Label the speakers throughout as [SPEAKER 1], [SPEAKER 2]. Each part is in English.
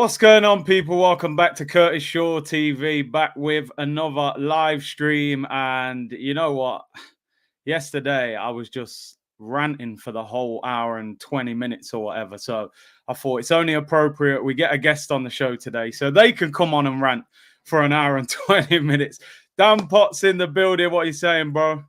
[SPEAKER 1] What's going on, people? Welcome back to Curtis Shaw TV, back with another live stream. And you know what? Yesterday, I was just ranting for the whole hour and 20 minutes or whatever. So I thought it's only appropriate we get a guest on the show today so they can come on and rant for an hour and 20 minutes. Dan Potts in the building. What are you saying, bro?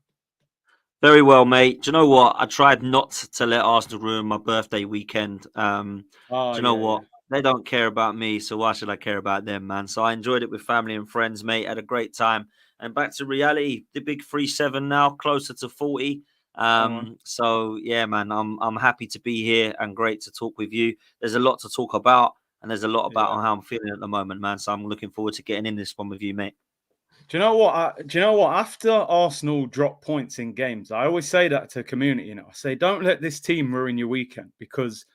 [SPEAKER 2] Very well, mate. Do you know what? I tried not to let Arsenal ruin my birthday weekend. Do you know what?
[SPEAKER 1] Yeah.
[SPEAKER 2] They don't care about me, so why should I care about them, man? So I enjoyed it with family and friends, mate. Had a great time. And back to reality, the big 3-7 now, closer to 40.
[SPEAKER 1] Come on.
[SPEAKER 2] So yeah, man, I'm happy to be here and great to talk with you. There's a lot to talk about, and there's a lot about how I'm feeling at the moment, man. So I'm looking forward to getting in this one with you, mate.
[SPEAKER 1] Do you know what? Do you know what? After Arsenal drop points in games, I always say that to the community. I say, don't let this team ruin your weekend, because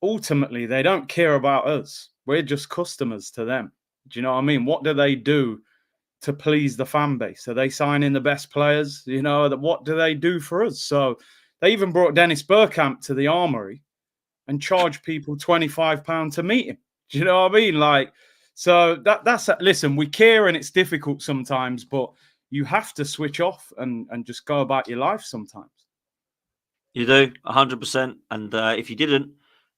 [SPEAKER 1] ultimately they don't care about us. We're just customers to them. Do you know what I mean? What do they do to please the fan base? Are they signing the best players? What do they do for us? So they even brought Dennis Bergkamp to the Armory and charged people £25 to meet him. Do you know what I mean? So that's listen, we care and it's difficult sometimes, but you have to switch off and just go about your life sometimes.
[SPEAKER 2] You do 100%, and if you didn't,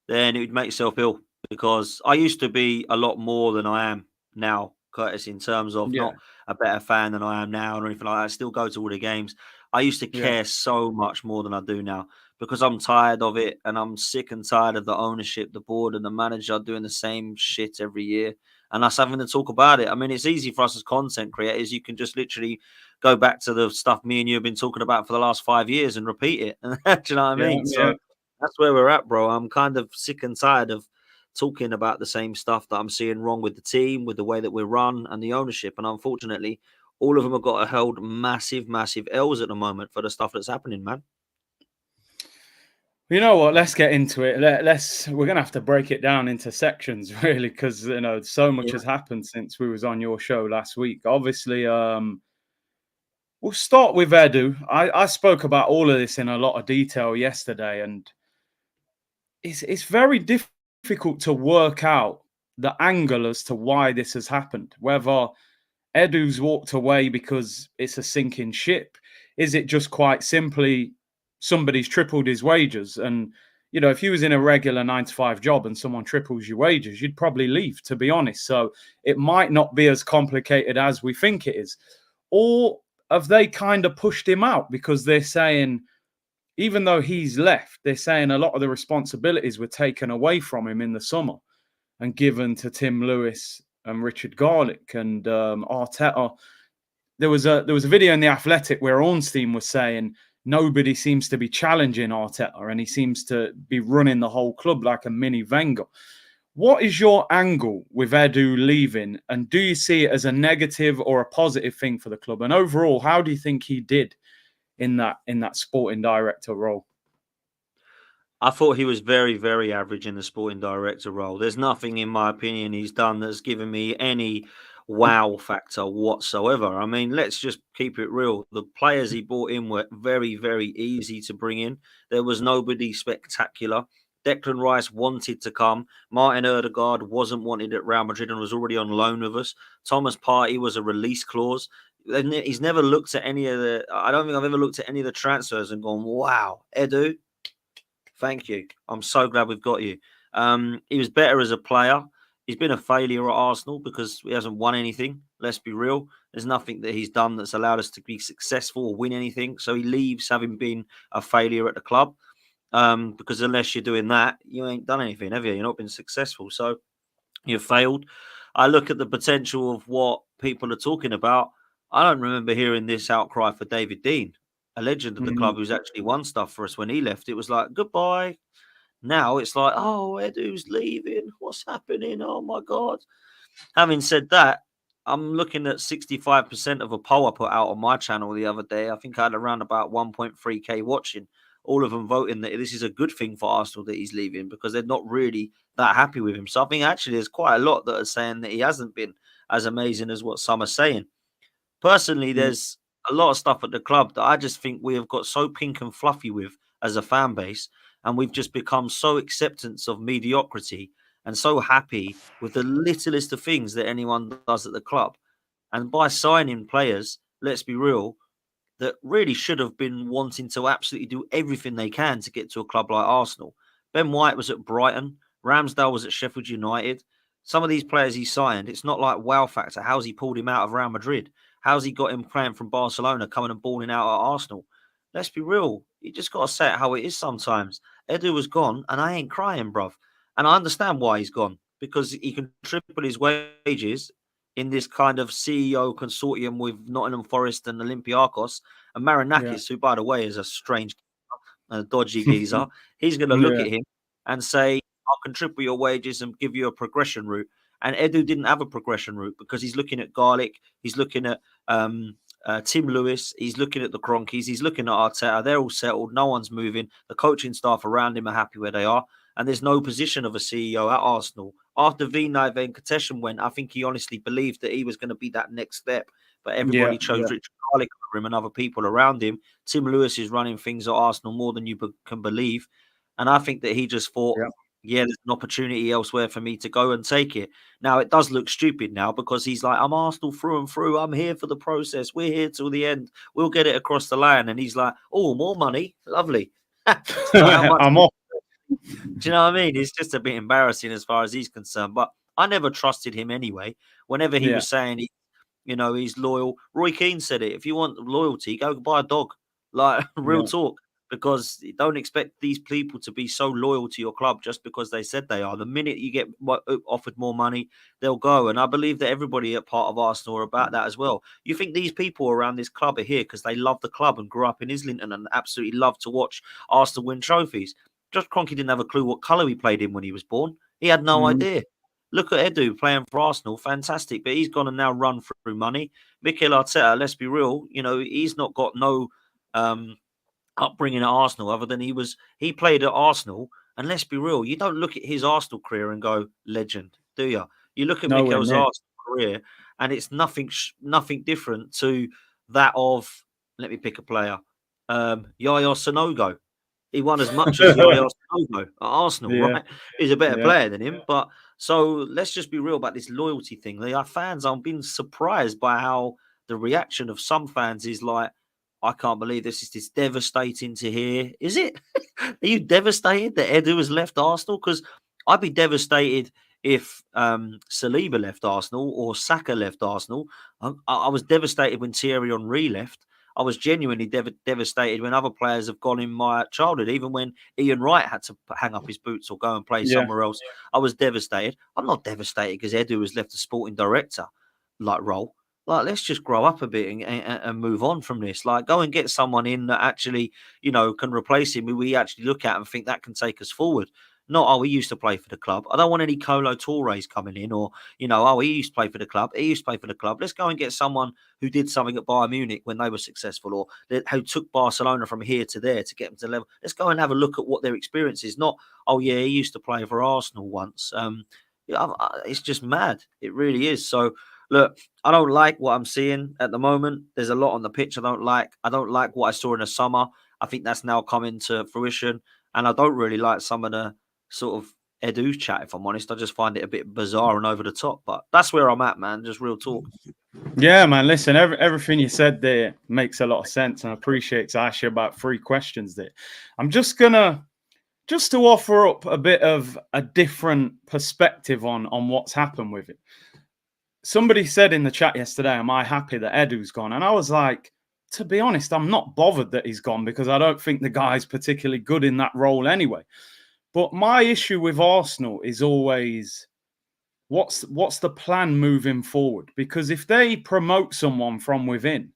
[SPEAKER 2] then it would make yourself ill. Because I used to be a lot more than I am now, Curtis, in terms of not a better fan than I am now or anything like that. I still go to all the games. I used to care so much more than I do now because I'm tired of it, and I'm sick and tired of the ownership, the board, and the manager doing the same shit every year, and us having to talk about it. I mean, it's easy for us as content creators. You can just literally go back to the stuff me and you have been talking about for the last 5 years and repeat it. Do you know what I mean? So that's where we're at, bro. I'm kind of sick and tired of talking about the same stuff that I'm seeing wrong with the team, with the way that we're run and the ownership. And unfortunately, all of them have got to hold massive, massive L's at the moment for the stuff that's happening, man.
[SPEAKER 1] You know what? Let's get into it. We're gonna have to break it down into sections, really, because so much has happened since we was on your show last week. Obviously, we'll start with Edu. I spoke about all of this in a lot of detail yesterday, and it's very difficult to work out the angle as to why this has happened. Whether Edu's walked away because it's a sinking ship, is it just quite simply somebody's tripled his wages? And if you was in a regular 9-to-5 job and someone triples your wages, you'd probably leave, to be honest. So it might not be as complicated as we think it is. Or have they kind of pushed him out because they're saying, even though he's left, they're saying a lot of the responsibilities were taken away from him in the summer and given to Tim Lewis and Richard Garlick and Arteta. There was a video in The Athletic where Ornstein was saying nobody seems to be challenging Arteta and he seems to be running the whole club like a mini Wenger. What is your angle with Edu leaving, and do you see it as a negative or a positive thing for the club? And overall, how do you think he did in that sporting director role?
[SPEAKER 2] I thought he was very, very average in the sporting director role. There's nothing, in my opinion, he's done that's given me any wow factor whatsoever. I mean, let's just keep it real. The players he brought in were very, very easy to bring in. There was nobody spectacular. Declan Rice wanted to come. Martin Odegaard wasn't wanted at Real Madrid and was already on loan with us. Thomas Partey was a release clause. He's never looked at any of the... I don't think I've ever looked at any of the transfers and gone, wow, Edu, thank you. I'm so glad we've got you. He was better as a player. He's been a failure at Arsenal because he hasn't won anything. Let's be real. There's nothing that he's done that's allowed us to be successful or win anything. So he leaves having been a failure at the club. Because unless you're doing that, you ain't done anything, have you? You've not been successful. So you've failed. I look at the potential of what people are talking about. I don't remember hearing this outcry for David Dein, a legend of the club who's actually won stuff for us when he left. It was like, goodbye. Now it's like, oh, Edu's leaving. What's happening? Oh, my God. Having said that, I'm looking at 65% of a poll I put out on my channel the other day. I think I had around about 1.3k watching. All of them voting that this is a good thing for Arsenal that he's leaving because they're not really that happy with him. So I think actually there's quite a lot that are saying that he hasn't been as amazing as what some are saying. Personally, there's a lot of stuff at the club that I just think we have got so pink and fluffy with as a fan base, and we've just become so acceptance of mediocrity and so happy with the littlest of things that anyone does at the club. And by signing players, let's be real, that really should have been wanting to absolutely do everything they can to get to a club like Arsenal. Ben White was at Brighton. Ramsdale was at Sheffield United. Some of these players he signed, it's not like wow factor. How's he pulled him out of Real Madrid? How's he got him playing from Barcelona, coming and balling out at Arsenal? Let's be real. You just got to say it how it is sometimes. Edu was gone, and I ain't crying, bruv. And I understand why he's gone, because he can triple his wages in this kind of CEO consortium with Nottingham Forest and Olympiacos. And
[SPEAKER 1] Yeah.
[SPEAKER 2] Marinakis, who, by the way, is a strange, dodgy geezer, he's going to look
[SPEAKER 1] Yeah.
[SPEAKER 2] at him and say, I can triple your wages and give you a progression route. And Edu didn't have a progression route because he's looking at Garlic, he's looking at Tim Lewis, he's looking at the Cronkies, he's looking at Arteta. They're all settled, no one's moving. The coaching staff around him are happy where they are. And there's no position of a CEO at Arsenal. After Vinay Venkatesan went, I think he honestly believed that he was going to be that next step. But
[SPEAKER 1] Yeah.
[SPEAKER 2] everybody chose
[SPEAKER 1] Yeah.
[SPEAKER 2] Richard Garlick over him and other people around him. Tim Lewis is running things at Arsenal more than you can believe. And I think that he just thought,
[SPEAKER 1] Yeah.
[SPEAKER 2] yeah, there's an opportunity elsewhere for me to go and take it. Now, it does look stupid now because he's like, I'm Arsenal through and through. I'm here for the process. We're here till the end. We'll get it across the line. And he's like, oh, more money. Lovely. So how much?
[SPEAKER 1] I'm off.
[SPEAKER 2] Do you know what I mean? It's just a bit embarrassing as far as he's concerned. But I never trusted him anyway. Whenever he
[SPEAKER 1] Yeah.
[SPEAKER 2] was saying, he's loyal. Roy Keane said it. If you want loyalty, go buy a dog. Like, real
[SPEAKER 1] Yeah.
[SPEAKER 2] talk. Because you don't expect these people to be so loyal to your club just because they said they are. The minute you get offered more money, they'll go. And I believe that everybody at part of Arsenal are about that as well. You think these people around this club are here because they love the club and grew up in Islington and absolutely love to watch Arsenal win trophies. Josh Kroenke didn't have a clue what colour he played in when he was born. He had no idea. Look at Edu playing for Arsenal, fantastic. But he's gone and now run through money. Mikel Arteta, let's be real, he's not got no upbringing at Arsenal other than he played at Arsenal. And let's be real, you don't look at his Arsenal career and go legend, do you? You look at
[SPEAKER 1] Nowhere
[SPEAKER 2] Mikel's
[SPEAKER 1] near.
[SPEAKER 2] Arsenal career, and it's nothing different to that of. Let me pick a player, Yaya Sanogo. He won as much as Yaya Sanogo at Arsenal,
[SPEAKER 1] Yeah.
[SPEAKER 2] right? He's a better
[SPEAKER 1] Yeah.
[SPEAKER 2] player than him. But so let's just be real about this loyalty thing. Our fans, I'm being surprised by how the reaction of some fans is like, I can't believe this. Is devastating to hear? Is it? Are you devastated that Edu has left Arsenal? Because I'd be devastated if Saliba left Arsenal or Saka left Arsenal. I was devastated when Thierry Henry left. I was genuinely devastated when other players have gone in my childhood, even when Ian Wright had to hang up his boots or go and play
[SPEAKER 1] Yeah.
[SPEAKER 2] somewhere else. I was devastated. I'm not devastated because Edu has left the sporting director role. Like, let's just grow up a bit and move on from this. Like, go and get someone in that actually, can replace him, who we actually look at and think that can take us forward. Not, oh, he used to play for the club. I don't want any Colo Torres coming in or, oh, he used to play for the club. He used to play for the club. Let's go and get someone who did something at Bayern Munich when they were successful or who took Barcelona from here to there to get them to level. Let's go and have a look at what their experience is. Not, oh, yeah, he used to play for Arsenal once. It's just mad. It really is. So, look, I don't like what I'm seeing at the moment. There's a lot on the pitch I don't like. I don't like what I saw in the summer. I think that's now coming to fruition. And I don't really like some of the sort of Edu chat, if I'm honest. I just find it a bit bizarre and over the top. But that's where I'm at, man. Just real talk.
[SPEAKER 1] Yeah, man. Listen, everything you said there makes a lot of sense, and I appreciate to ask you about 3 questions there. I'm just to offer up a bit of a different perspective on what's happened with it. Somebody said in the chat yesterday, am I happy that Edu's gone? And I was like, to be honest, I'm not bothered that he's gone because I don't think the guy's particularly good in that role anyway. But my issue with Arsenal is always what's the plan moving forward? Because if they promote someone from within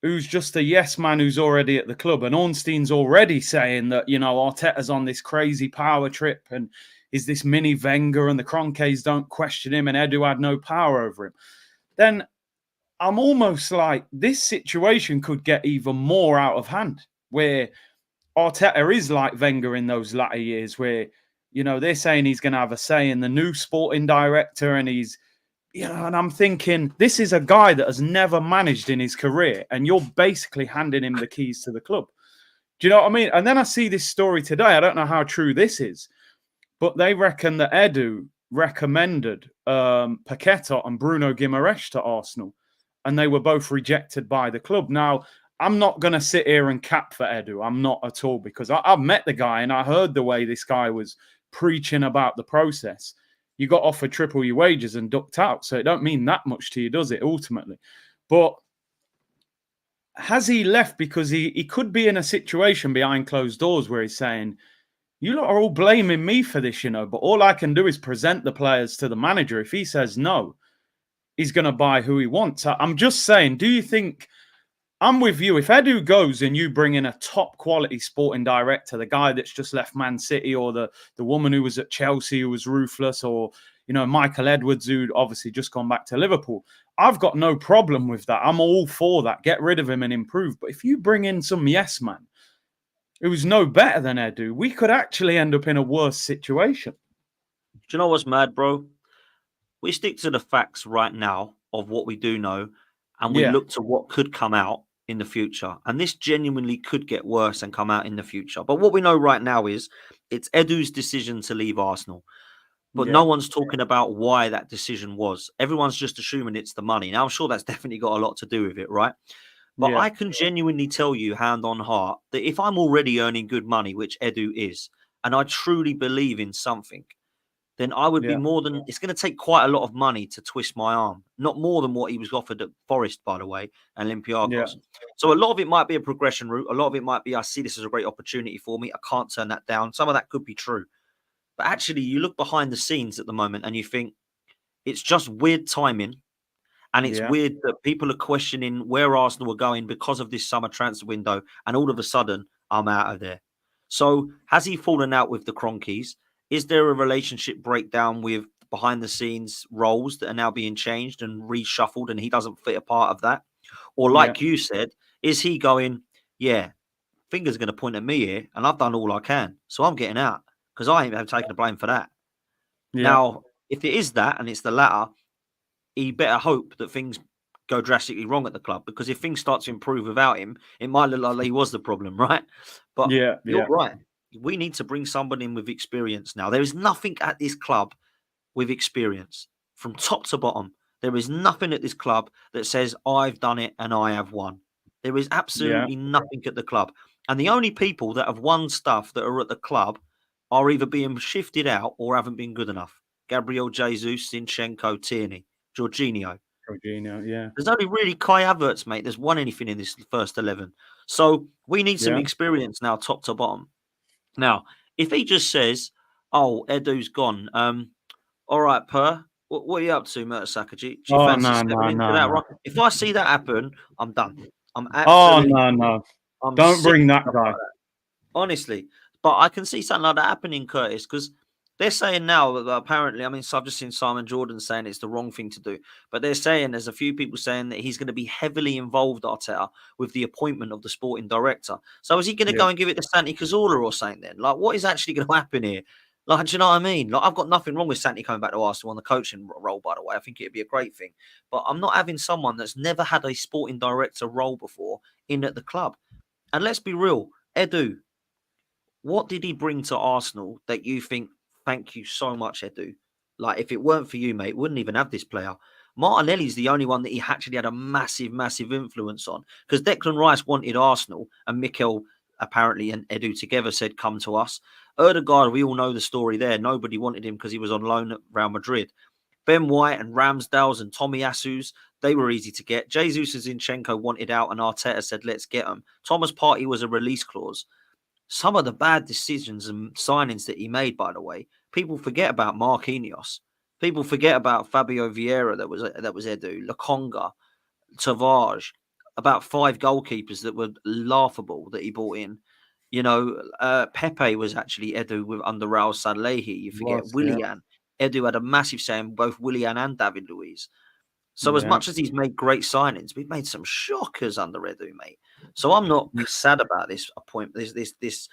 [SPEAKER 1] who's just a yes man who's already at the club, and Ornstein's already saying that, Arteta's on this crazy power trip and is this mini Wenger and the Kroenkes don't question him and Edu had no power over him, then I'm almost like this situation could get even more out of hand, where Arteta is like Wenger in those latter years where, they're saying he's going to have a say in the new sporting director and he's, and I'm thinking, this is a guy that has never managed in his career and you're basically handing him the keys to the club. Do you know what I mean? And then I see this story today. I don't know how true this is, but they reckon that Edu recommended Paqueta and Bruno Guimaraes to Arsenal, and they were both rejected by the club. Now, I'm not going to sit here and cap for Edu. I'm not at all, because I've met the guy and I heard the way this guy was preaching about the process. You got offered triple your wages and ducked out, so it don't mean that much to you, does it, ultimately? But has he left because he could be in a situation behind closed doors where he's saying, you lot are all blaming me for this, but all I can do is present the players to the manager. If he says no, he's going to buy who he wants. I'm just saying, do you think, I'm with you, if Edu goes and you bring in a top quality sporting director, the guy that's just left Man City, or the woman who was at Chelsea who was ruthless, or, Michael Edwards, who'd obviously just gone back to Liverpool, I've got no problem with that. I'm all for that. Get rid of him and improve. But if you bring in some yes man who's no better than Edu, we could actually end up in a worse situation.
[SPEAKER 2] Do you know what's mad, bro? We stick to the facts right now of what we do know, and we look to what could come out in the future. And this genuinely could get worse and come out in the future. But what we know right now is it's Edu's decision to leave Arsenal. But no one's talking about why that decision was. Everyone's just assuming it's the money. Now, I'm sure that's definitely got a lot to do with it, right? But I can genuinely tell you, hand on heart, that if I'm already earning good money, which Edu is, and I truly believe in something, then I would be more than... It's going to take quite a lot of money to twist my arm. Not more than what he was offered at Forest, by the way, and Olympiacos. Yeah. So a lot of it might be a progression route. A lot of it might be, I see this as a great opportunity for me. I can't turn that down. Some of that could be true. But actually, you look behind the scenes at the moment and you think it's just weird timing. And it's weird that people are questioning where Arsenal are going because of this summer transfer window. And all of a sudden, I'm out of there. So has he fallen out with the Cronkies? Is there a relationship breakdown with behind the scenes roles that are now being changed and reshuffled and he doesn't fit a part of that? Or like you said, is he going, fingers are going to point at me here and I've done all I can. So I'm getting out because I ain't taken the blame for that. Now, if it is that and it's the latter, he better hope that things go drastically wrong at the club, because if things start to improve without him, it might look like he was the problem, right? But you're right. We need to bring someone in with experience now. There is nothing at this club with experience from top to bottom. There is nothing at this club that says, I've done it and I have won. There is absolutely nothing at the club. And the only people that have won stuff that are at the club are either being shifted out or haven't been good enough. Gabriel Jesus, Zinchenko, Tierney. Jorginho, There's only really Kai Havertz, mate. There's won anything in this first 11. So we need some experience now, top to bottom. Now, if he just says, oh, Edu's gone. All right, Per, what are you up to, Mertesacker? Do you fancy stepping into that? Right? If I see that happen, I'm done. I'm absolutely...
[SPEAKER 1] no. Don't bring that guy.
[SPEAKER 2] Like that. Honestly. But I can see something like that happening, Curtis, because they're saying now that apparently, I mean, so I've just seen Simon Jordan saying it's the wrong thing to do. But they're saying, there's a few people saying that he's going to be heavily involved, Arteta, with the appointment of the sporting director. So is he going to go and give it to Santi Cazorla or something then? Like, what is actually going to happen here? Like, do you know what I mean? Like, I've got nothing wrong with Santi coming back to Arsenal on the coaching role, by the way. I think it'd be a great thing. But I'm not having someone that's never had a sporting director role before in at the club. And let's be real, Edu, what did he bring to Arsenal that you think, thank you so much, Edu? Like, if it weren't for you, mate, wouldn't even have this player. Martinelli's the only one that he actually had a massive, massive influence on. Because Declan Rice wanted Arsenal, and Mikel, apparently, and Edu together said, come to us. Odegaard, we all know the story there. Nobody wanted him because he was on loan at Real Madrid. Ben White and Ramsdale's and Tommy Asu's, they were easy to get. Jesus and Zinchenko wanted out, and Arteta said, let's get them. Thomas Partey was a release clause. Some of the bad decisions and signings that he made, by the way, people forget about Marquinhos. People forget about Fabio Vieira, that was Edu, Lokonga, Tavares, about 5 goalkeepers that were laughable that he brought in. You know, Pepe was actually Edu under Raul Sanlehi. You forget Willian. Edu had a massive say in both Willian and David Luiz. So as much as he's made great signings, we've made some shockers under Edu, mate. So I'm not sad about this this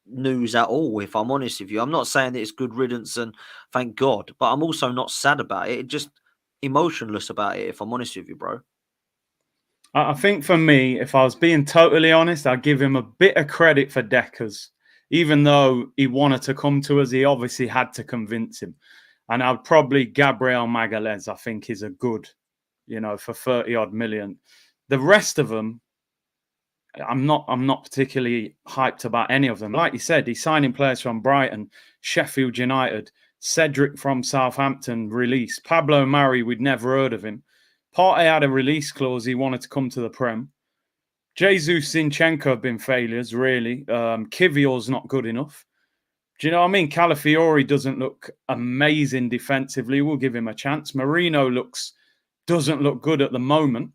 [SPEAKER 2] news at all, if I'm honest with you. I'm not saying that it's good riddance and thank God, but I'm also not sad about it. Just emotionless about it, if I'm honest with you, bro.
[SPEAKER 1] I think for me, if I was being totally honest, I'd give him a bit of credit for Deckers. even though he wanted to come to us, he obviously had to convince him. And I'd probably Gabriel Magalhaes, I think, is a good, for 30 odd million. The rest of them, I'm not particularly hyped about any of them. Like you said, he's signing players from Brighton, Sheffield United, Cedric from Southampton release. Pablo Mari, we'd never heard of him. Partey had a release clause. He wanted to come to the Prem. Jesus, Zinchenko have been failures, really. Kivior's not good enough. Do you know what I mean? Calafiori doesn't look amazing defensively. We'll give him a chance. Marino doesn't look good at the moment.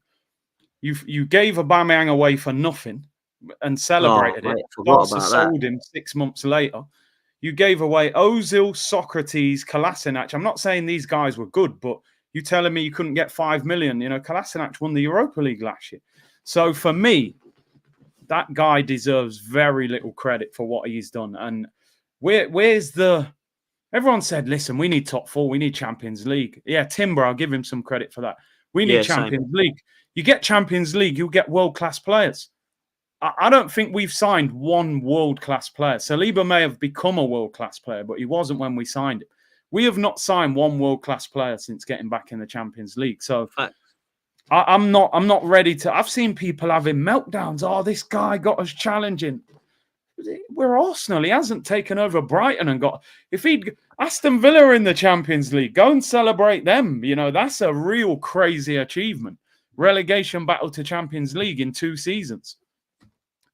[SPEAKER 1] You gave Aubameyang away for nothing and celebrated it. Barca sold him 6 months later. You gave away Ozil, Socrates, Kolasinac. I'm not saying these guys were good, but you telling me you couldn't get 5 million. Kolasinac won the Europa League last year. So for me, that guy deserves very little credit for what he's done. And where's the... Everyone said, listen, we need top four. We need Champions League. Yeah, Timber, I'll give him some credit for that. We need Champions League. You get Champions League, you'll get world-class players. I don't think we've signed one world-class player. Saliba may have become a world-class player, but he wasn't when we signed him. We have not signed one world-class player since getting back in the Champions League. So I'm not ready to... I've seen people having meltdowns. Oh, this guy got us challenging. We're Arsenal. He hasn't taken over Brighton and got... If he'd... Aston Villa are in the Champions League. Go and celebrate them. That's a real crazy achievement. Relegation battle to Champions League in 2 seasons.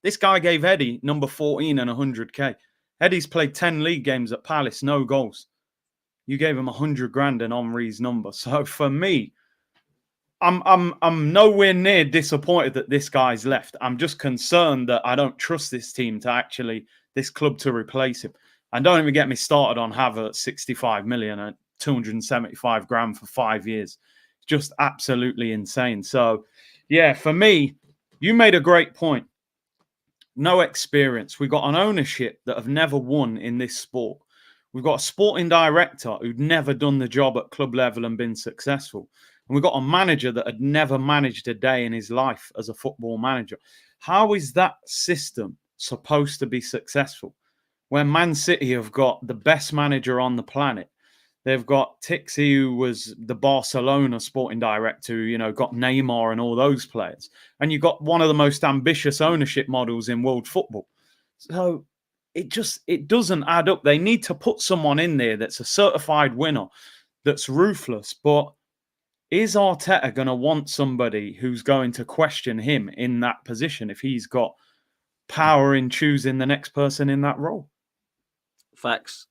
[SPEAKER 1] This guy gave Eddie number 14 and 100k. Eddie's played 10 league games at Palace, no goals. You gave him 100 grand and Henry's number. So for me, I'm nowhere near disappointed that this guy's left. I'm just concerned that I don't trust this team this club to replace him. And don't even get me started on Havertz, 65 million and 275 grand for 5 years. Just absolutely insane. So, yeah, for me, you made a great point. No experience. We've got an ownership that have never won in this sport. We've got a sporting director who'd never done the job at club level and been successful. And we've got a manager that had never managed a day in his life as a football manager. How is that system supposed to be successful when Man City have got the best manager on the planet? They've got Tixi, who was the Barcelona sporting director, who, got Neymar and all those players. And you've got one of the most ambitious ownership models in world football. So it doesn't add up. They need to put someone in there that's a certified winner, that's ruthless. But is Arteta going to want somebody who's going to question him in that position if he's got power in choosing the next person in that role?
[SPEAKER 2] Facts.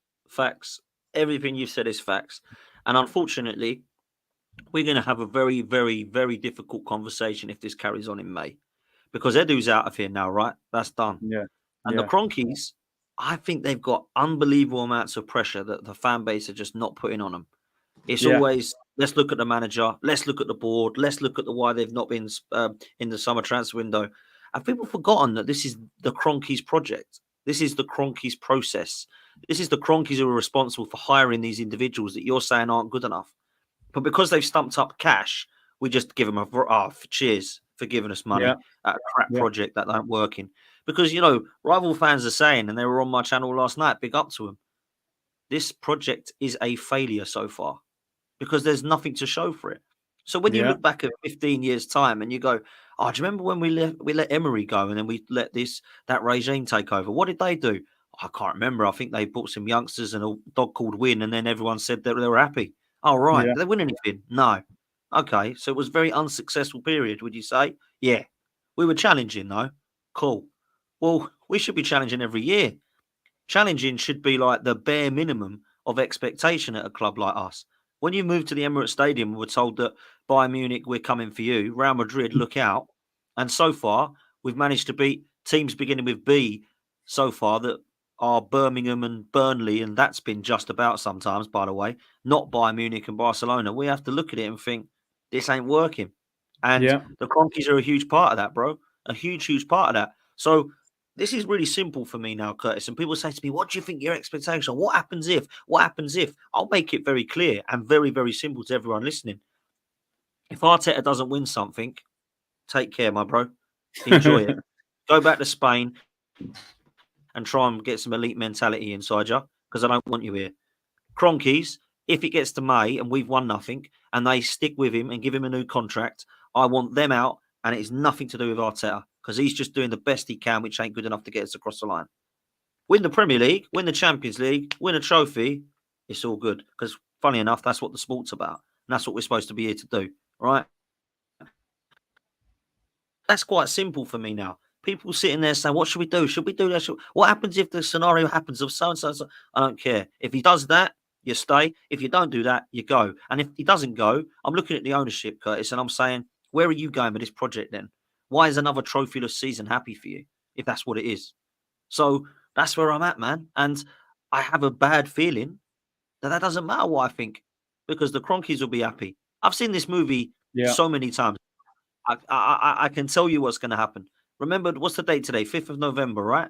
[SPEAKER 2] Everything you've said is facts. And unfortunately, we're going to have a very, very, very difficult conversation if this carries on in May. Because Edu's out of here now, right? That's done.
[SPEAKER 1] Yeah.
[SPEAKER 2] And the Cronkies, I think they've got unbelievable amounts of pressure that the fan base are just not putting on them. It's always, let's look at the manager, let's look at the board, let's look at why they've not been in the summer transfer window. Have people forgotten that this is the Cronkies project? This is the Cronkies process. This is the Cronkies who are responsible for hiring these individuals that you're saying aren't good enough. But because they've stumped up cash, we just give them cheers for giving us money at a crap project that ain't working. Because, rival fans are saying, and they were on my channel last night, big up to them, this project is a failure so far because there's nothing to show for it. So when you look back at 15 years' time and you go, oh, do you remember when we let Emery go and then we let that regime take over? What did they do? I can't remember. I think they bought some youngsters and a dog called Win, and then everyone said that they were happy. Oh, right. Did they win anything? No. Okay. So it was a very unsuccessful period, would you say? Yeah. We were challenging, though. Cool. Well, we should be challenging every year. Challenging should be like the bare minimum of expectation at a club like us. When you move to the Emirates Stadium, we were told that Bayern Munich, we're coming for you. Real Madrid, look out. And so far, we've managed to beat teams beginning with B so far that are Birmingham and Burnley, and that's been just about sometimes, by the way, not Bayern Munich and Barcelona. We have to look at it and think, this ain't working. And the Cronkies are a huge part of that, bro. A huge, huge part of that. So this is really simple for me now, Curtis. And people say to me, what do you think your expectation? What happens if? What happens if? I'll make it very clear and very, very simple to everyone listening. If Arteta doesn't win something, take care, my bro. Enjoy it. Go back to Spain and try and get some elite mentality inside you, because I don't want you here. Cronkies, if it gets to May and we've won nothing and they stick with him and give him a new contract, I want them out, and it's nothing to do with Arteta, because he's just doing the best he can, which ain't good enough to get us across the line. Win the Premier League, win the Champions League, win a trophy, it's all good. Because funny enough, that's what the sport's about. And that's what we're supposed to be here to do, right? That's quite simple for me now. People sitting there saying, what should we do? Should we do that? What happens if the scenario happens of so-and-so? I don't care. If he does that, you stay. If you don't do that, you go. And if he doesn't go, I'm looking at the ownership, Curtis, and I'm saying, where are you going with this project then? Why is another trophyless season happy for you, if that's what it is? So that's where I'm at, man. And I have a bad feeling that doesn't matter what I think, because the Cronkies will be happy. I've seen this movie so many times. I can tell you what's going to happen. Remember, what's the date today? 5th of November, right?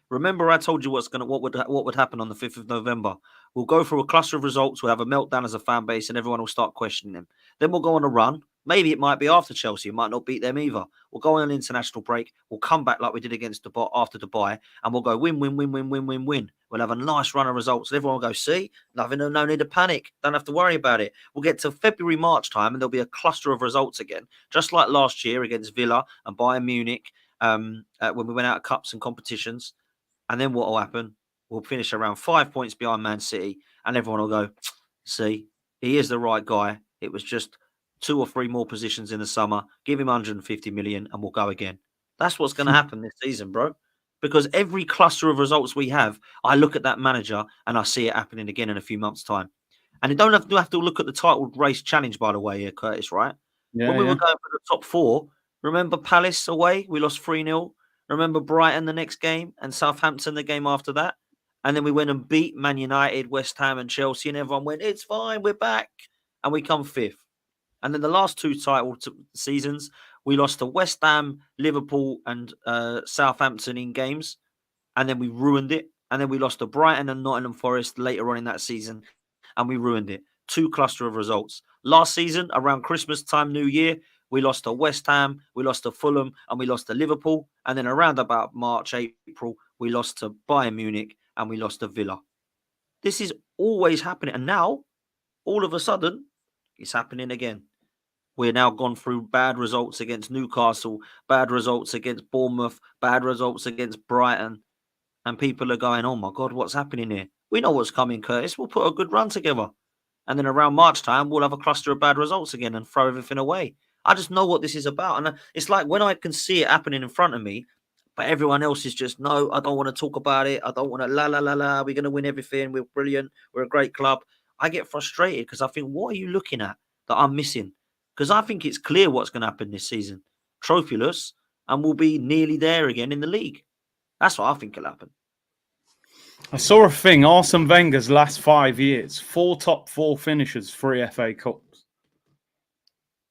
[SPEAKER 2] Remember, I told you what would happen on the 5th of November. We'll go through a cluster of results. We'll have a meltdown as a fan base, and everyone will start questioning them. Then we'll go on a run. Maybe it might be after Chelsea. It might not beat them either. We'll go on an international break. We'll come back like we did against Dubai after Dubai, and we'll go win, win, win, win, win, win, win. We'll have a nice run of results, and everyone will go, see, no need to panic. Don't have to worry about it. We'll get to February, March time, and there'll be a cluster of results again, just like last year against Villa and Bayern Munich when we went out of cups and competitions. And then what will happen? We'll finish around 5 points behind Man City, and everyone will go, see, he is the right guy. It was just 2 or 3 more positions in the summer. Give him 150 million and we'll go again. That's what's going to happen this season, bro. Because every cluster of results we have, I look at that manager and I see it happening again in a few months' time. And you don't have to look at the title race challenge, by the way, here, Curtis, right?
[SPEAKER 1] Yeah,
[SPEAKER 2] when we were going for the top 4, remember Palace away? We lost 3-0. Remember Brighton the next game and Southampton the game after that? And then we went and beat Man United, West Ham and Chelsea, and everyone went, it's fine, we're back. And we come 5th. And then the last 2 title seasons, we lost to West Ham, Liverpool and Southampton in games. And then we ruined it. And then we lost to Brighton and Nottingham Forest later on in that season. And we ruined it. 2 cluster of results. Last season, around Christmas time, New Year, we lost to West Ham, we lost to Fulham, and we lost to Liverpool. And then around about March, April, we lost to Bayern Munich and we lost to Villa. This is always happening. And now, all of a sudden, it's happening again. We're now gone through bad results against Newcastle, bad results against Bournemouth, bad results against Brighton. And people are going, oh my God, what's happening here? We know what's coming, Curtis. We'll put a good run together. And then around March time, we'll have a cluster of bad results again and throw everything away. I just know what this is about. And it's like when I can see it happening in front of me, but everyone else is just, no, I don't want to talk about it. I don't want to la, la, la, la. We're going to win everything. We're brilliant. We're a great club. I get frustrated because I think, what are you looking at that I'm missing? Because I think it's clear what's going to happen this season. Trophyless, and we'll be nearly there again in the league. That's what I think will happen.
[SPEAKER 1] I saw a thing, Arsene Wenger's last 5 years, 4 top 4 finishes, 3 FA Cups.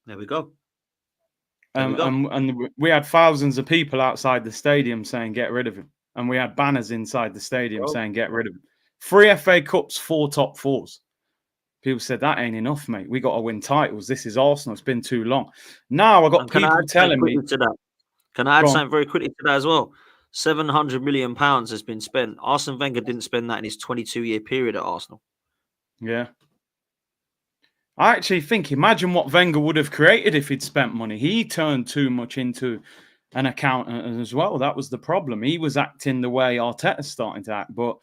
[SPEAKER 2] There we go.
[SPEAKER 1] And we had thousands of people outside the stadium saying, get rid of him. And we had banners inside the stadium saying, get rid of him. 3 FA Cups, 4 top 4s. People said, that ain't enough, mate. We got to win titles. This is Arsenal. It's been too long. Now I've got people telling me.
[SPEAKER 2] Can I add something very quickly to that as well? £700 million has been spent. Arsene Wenger didn't spend that in his 22-year period at Arsenal.
[SPEAKER 1] Yeah. I actually think, imagine what Wenger would have created if he'd spent money. He turned too much into an accountant as well. That was the problem. He was acting the way Arteta's starting to act. But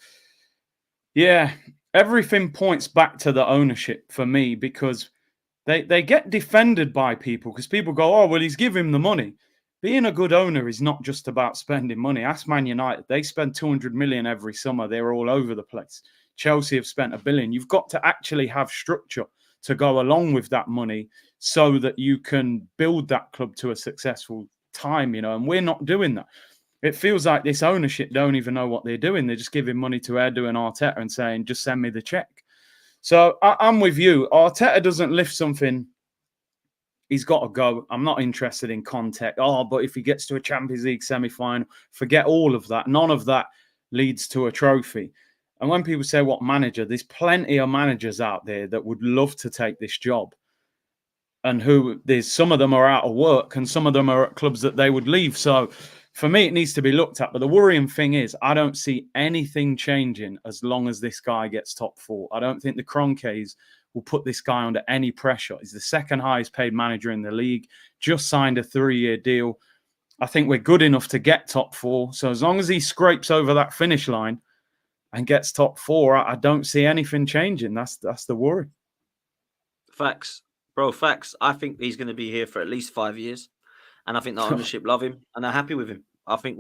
[SPEAKER 1] yeah, everything points back to the ownership for me, because they get defended by people because people go, oh, well, he's giving him the money. Being a good owner is not just about spending money. Ask Man United. They spend 200 million every summer. They're all over the place. Chelsea have spent $1 billion. You've got to actually have structure to go along with that money so that you can build that club to a successful time, and we're not doing that. It feels like this ownership don't even know what they're doing. They're just giving money to Edu and Arteta and saying, just send me the check. So I'm with you. Arteta doesn't lift something, he's got to go. I'm not interested in context. Oh, but if he gets to a Champions League semi-final, forget all of that. None of that leads to a trophy. And when people say, what manager? There's plenty of managers out there that would love to take this job. And some of them are out of work and some of them are at clubs that they would leave. So for me, it needs to be looked at. But the worrying thing is, I don't see anything changing as long as this guy gets top 4. I don't think the Kroenkes will put this guy under any pressure. He's the second highest paid manager in the league, just signed a 3-year deal. I think we're good enough to get top 4. So as long as he scrapes over that finish line and gets top 4, I don't see anything changing. That's the worry.
[SPEAKER 2] Facts, bro, facts. I think he's going to be here for at least 5 years. And I think the ownership love him and are happy with him. I think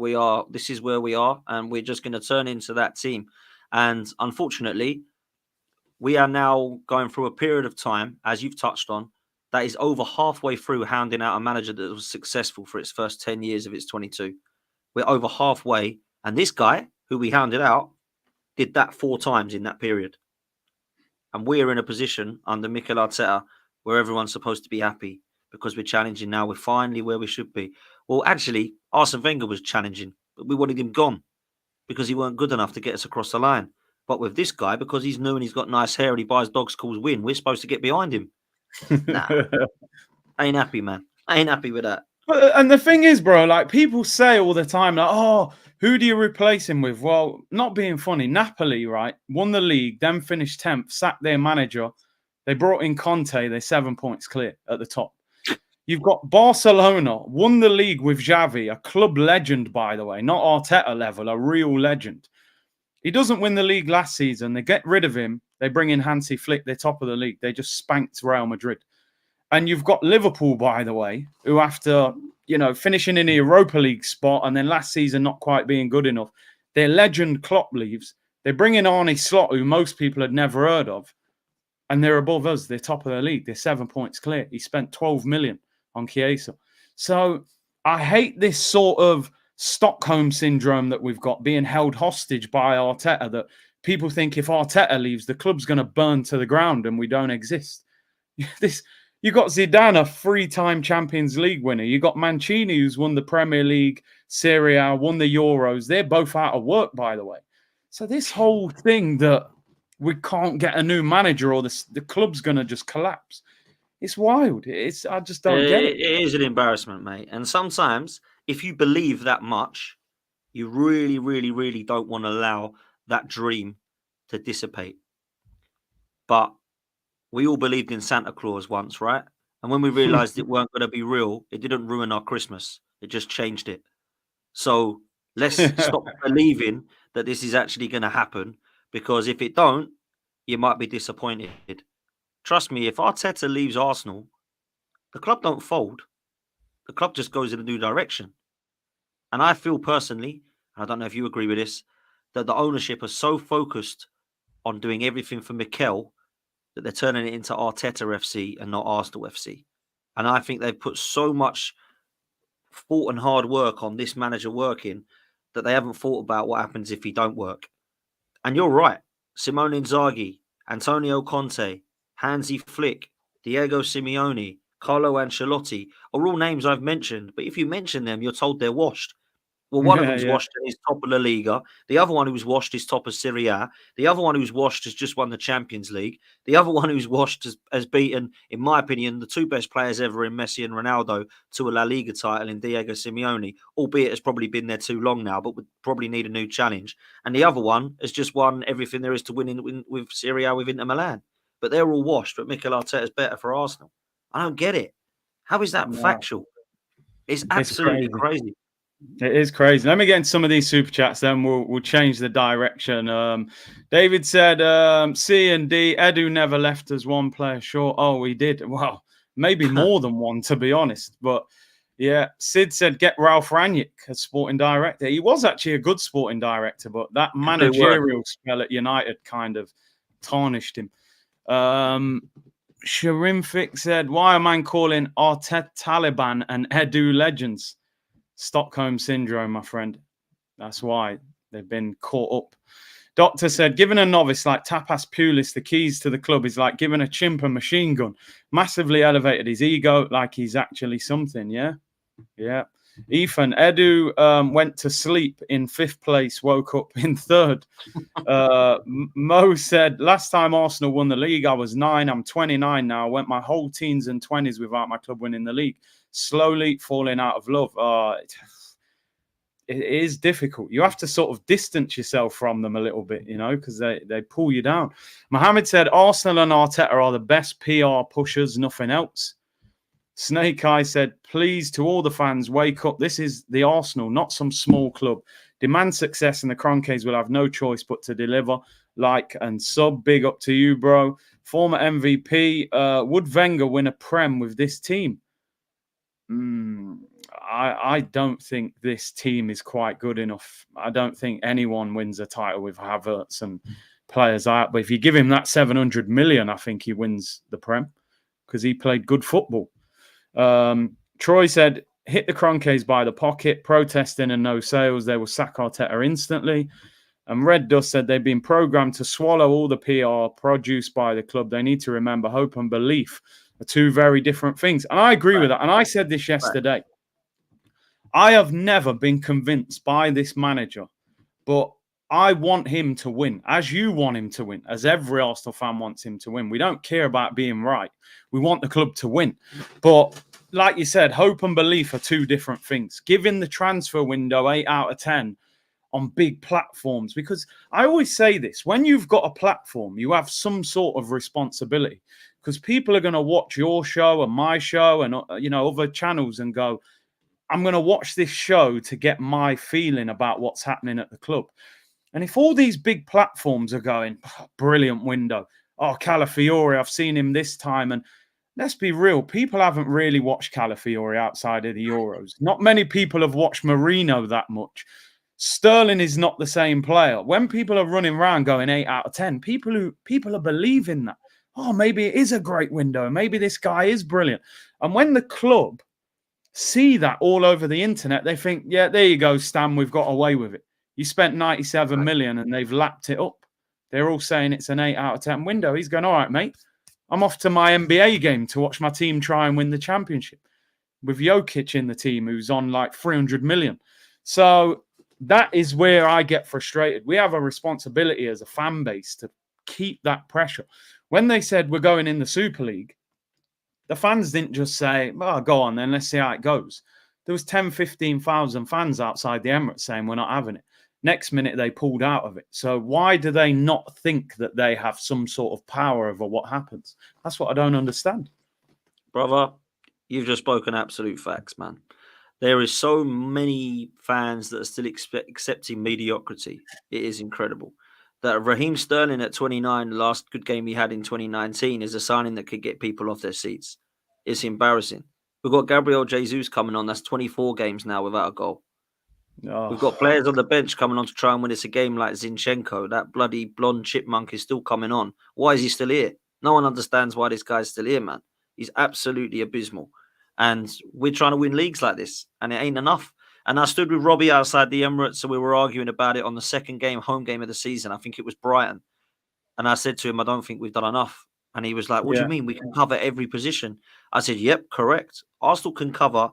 [SPEAKER 2] this is where we are, and we're just going to turn into that team. And unfortunately, we are now going through a period of time, as you've touched on, that is over halfway through hounding out a manager that was successful for its first 10 years of its 22. We're over halfway. And this guy, who we hounded out, did that 4 times in that period. And we're in a position under Mikel Arteta where everyone's supposed to be happy, because we're challenging now. We're finally where we should be. Well, actually, Arsene Wenger was challenging, but we wanted him gone because he weren't good enough to get us across the line. But with this guy, because he's new and he's got nice hair and he buys dogs calls win, we're supposed to get behind him. Nah, I ain't happy, man. I ain't happy with that.
[SPEAKER 1] And the thing is, bro, like people say all the time, like, oh, who do you replace him with? Well, not being funny, Napoli, right, won the league, then finished 10th, sacked their manager. They brought in Conte, they're 7 points clear at the top. You've got Barcelona, won the league with Xavi, a club legend, by the way, not Arteta level, a real legend. He doesn't win the league last season. They get rid of him. They bring in Hansi Flick. They're top of the league. They just spanked Real Madrid. And you've got Liverpool, by the way, who after, finishing in a Europa League spot and then last season not quite being good enough, their legend Klopp leaves. They bring in Arne Slot, who most people had never heard of. And they're above us. They're top of the league. They're 7 points clear. He spent 12 million on Chiesa. So I hate this sort of Stockholm syndrome that we've got, being held hostage by Arteta, that people think if Arteta leaves, the club's going to burn to the ground and we don't exist. You got Zidane, a 3-time Champions League winner. You got Mancini, who's won the Premier League, Serie A, won the Euros. They're both out of work, by the way. So this whole thing that we can't get a new manager or the club's going to just collapse, it's wild. I just don't get it.
[SPEAKER 2] It is an embarrassment, mate. And sometimes, if you believe that much, you really, really, really don't want to allow that dream to dissipate. But we all believed in Santa Claus once, right? And when we realized it weren't going to be real, it didn't ruin our Christmas. It just changed it. So let's stop believing that this is actually going to happen, because if it don't, you might be disappointed. Trust me, if Arteta leaves Arsenal, the club don't fold. The club just goes in a new direction. And I feel personally, and I don't know if you agree with this, that the ownership are so focused on doing everything for Mikel that they're turning it into Arteta FC and not Arsenal FC. And I think they've put so much thought and hard work on this manager working that they haven't thought about what happens if he don't work. And you're right. Simone Inzaghi, Antonio Conte, Hansi Flick, Diego Simeone, Carlo Ancelotti are all names I've mentioned. But if you mention them, you're told they're washed. Well, one of them's washed and is top of La Liga. The other one who's washed is top of Serie A. The other one who's washed has just won the Champions League. The other one who's washed has beaten, in my opinion, the 2 best players ever in Messi and Ronaldo to a La Liga title in Diego Simeone, albeit has probably been there too long now, but would probably need a new challenge. And the other one has just won everything there is to win with Serie A with Inter Milan. But they're all washed, but Mikel Arteta is better for Arsenal. I don't get it. How is that factual? It's absolutely crazy.
[SPEAKER 1] It is crazy. Let me get into some of these super chats, then we'll change the direction. David said, C and D, Edu never left us one player short. Oh, he did. Well, maybe more than one, to be honest. But yeah, Sid said, get Ralph Rangnick as sporting director. He was actually a good sporting director, but that managerial spell at United kind of tarnished him. Sharimfik said, why am I calling Arteta Taliban and Edu legends? Stockholm syndrome, my friend. That's why they've been caught up. Doctor said, given a novice like Tapas Pulis the keys to the club is like giving a chimp a machine gun. Massively elevated his ego like he's actually something, yeah? Yeah. Ethan, Edu went to sleep in 5th place, woke up in 3rd. Mo said, last time Arsenal won the league, I was 9. I'm 29 now. I went my whole teens and 20s without my club winning the league. Slowly falling out of love. it is difficult. You have to sort of distance yourself from them a little bit, because they pull you down. Mohammed said Arsenal and Arteta are the best PR pushers, nothing else. Snake Eye said, please, to all the fans, wake up. This is the Arsenal, not some small club. Demand success, and the Kroenkes will have no choice but to deliver. Like and sub, big up to you, bro. Former MVP, would Wenger win a Prem with this team? I don't think this team is quite good enough. I don't think anyone wins a title with Havertz and players out. But if you give him that 700 million, I think he wins the Prem because he played good football. Troy said, hit the Kroenkes by the pocket, protesting and no sales. They will sack Arteta instantly. And Red Dust said they've been programmed to swallow all the PR produced by the club. They need to remember hope and belief are two very different things. And I agree with that. And I said this yesterday. I have never been convinced by this manager, but I want him to win, as you want him to win, as every Arsenal fan wants him to win. We don't care about being right. We want the club to win. But like you said, hope and belief are two different things. Giving the transfer window 8 out of 10 on big platforms, because I always say this, when you've got a platform, you have some sort of responsibility, because people are going to watch your show and my show and other channels and go, I'm going to watch this show to get my feeling about what's happening at the club. And if all these big platforms are going, brilliant window, Calafiore, I've seen him this time. And let's be real, people haven't really watched Calafiore outside of the Euros. Not many people have watched Mourinho that much. Sterling is not the same player. When people are running around going 8 out of 10, people are believing that. Oh, maybe it is a great window. Maybe this guy is brilliant. And when the club see that all over the internet, they think, yeah, there you go, Stan, we've got away with it. You spent 97 million and they've lapped it up. They're all saying it's an 8 out of 10 window. He's going, all right, mate, I'm off to my NBA game to watch my team try and win the championship with Jokic in the team, who's on like 300 million. So that is where I get frustrated. We have a responsibility as a fan base to keep that pressure. When they said we're going in the Super League, the fans didn't just say, oh, go on then, let's see how it goes. There was 10, 15,000 fans outside the Emirates saying we're not having it. Next minute, they pulled out of it. So why do they not think that they have some sort of power over what happens? That's what I don't understand.
[SPEAKER 2] Brother, you've just spoken absolute facts, man. There is so many fans that are still accepting mediocrity. It is incredible. That Raheem Sterling at 29, the last good game he had in 2019, is a signing that could get people off their seats. It's embarrassing. We've got Gabriel Jesus coming on. That's 24 games now without a goal. Oh. We've got players on the bench coming on to try and win us a game like Zinchenko. That bloody blonde chipmunk is still coming on. Why is he still here? No one understands why this guy's still here, man. He's absolutely abysmal. And we're trying to win leagues like this, and it ain't enough. And I stood with Robbie outside the Emirates, so we were arguing about it on the second game, home game of the season. I think it was Brighton. And I said to him, I don't think we've done enough. And he was like, what do you mean? We can cover every position. I said, yep, correct. Arsenal can cover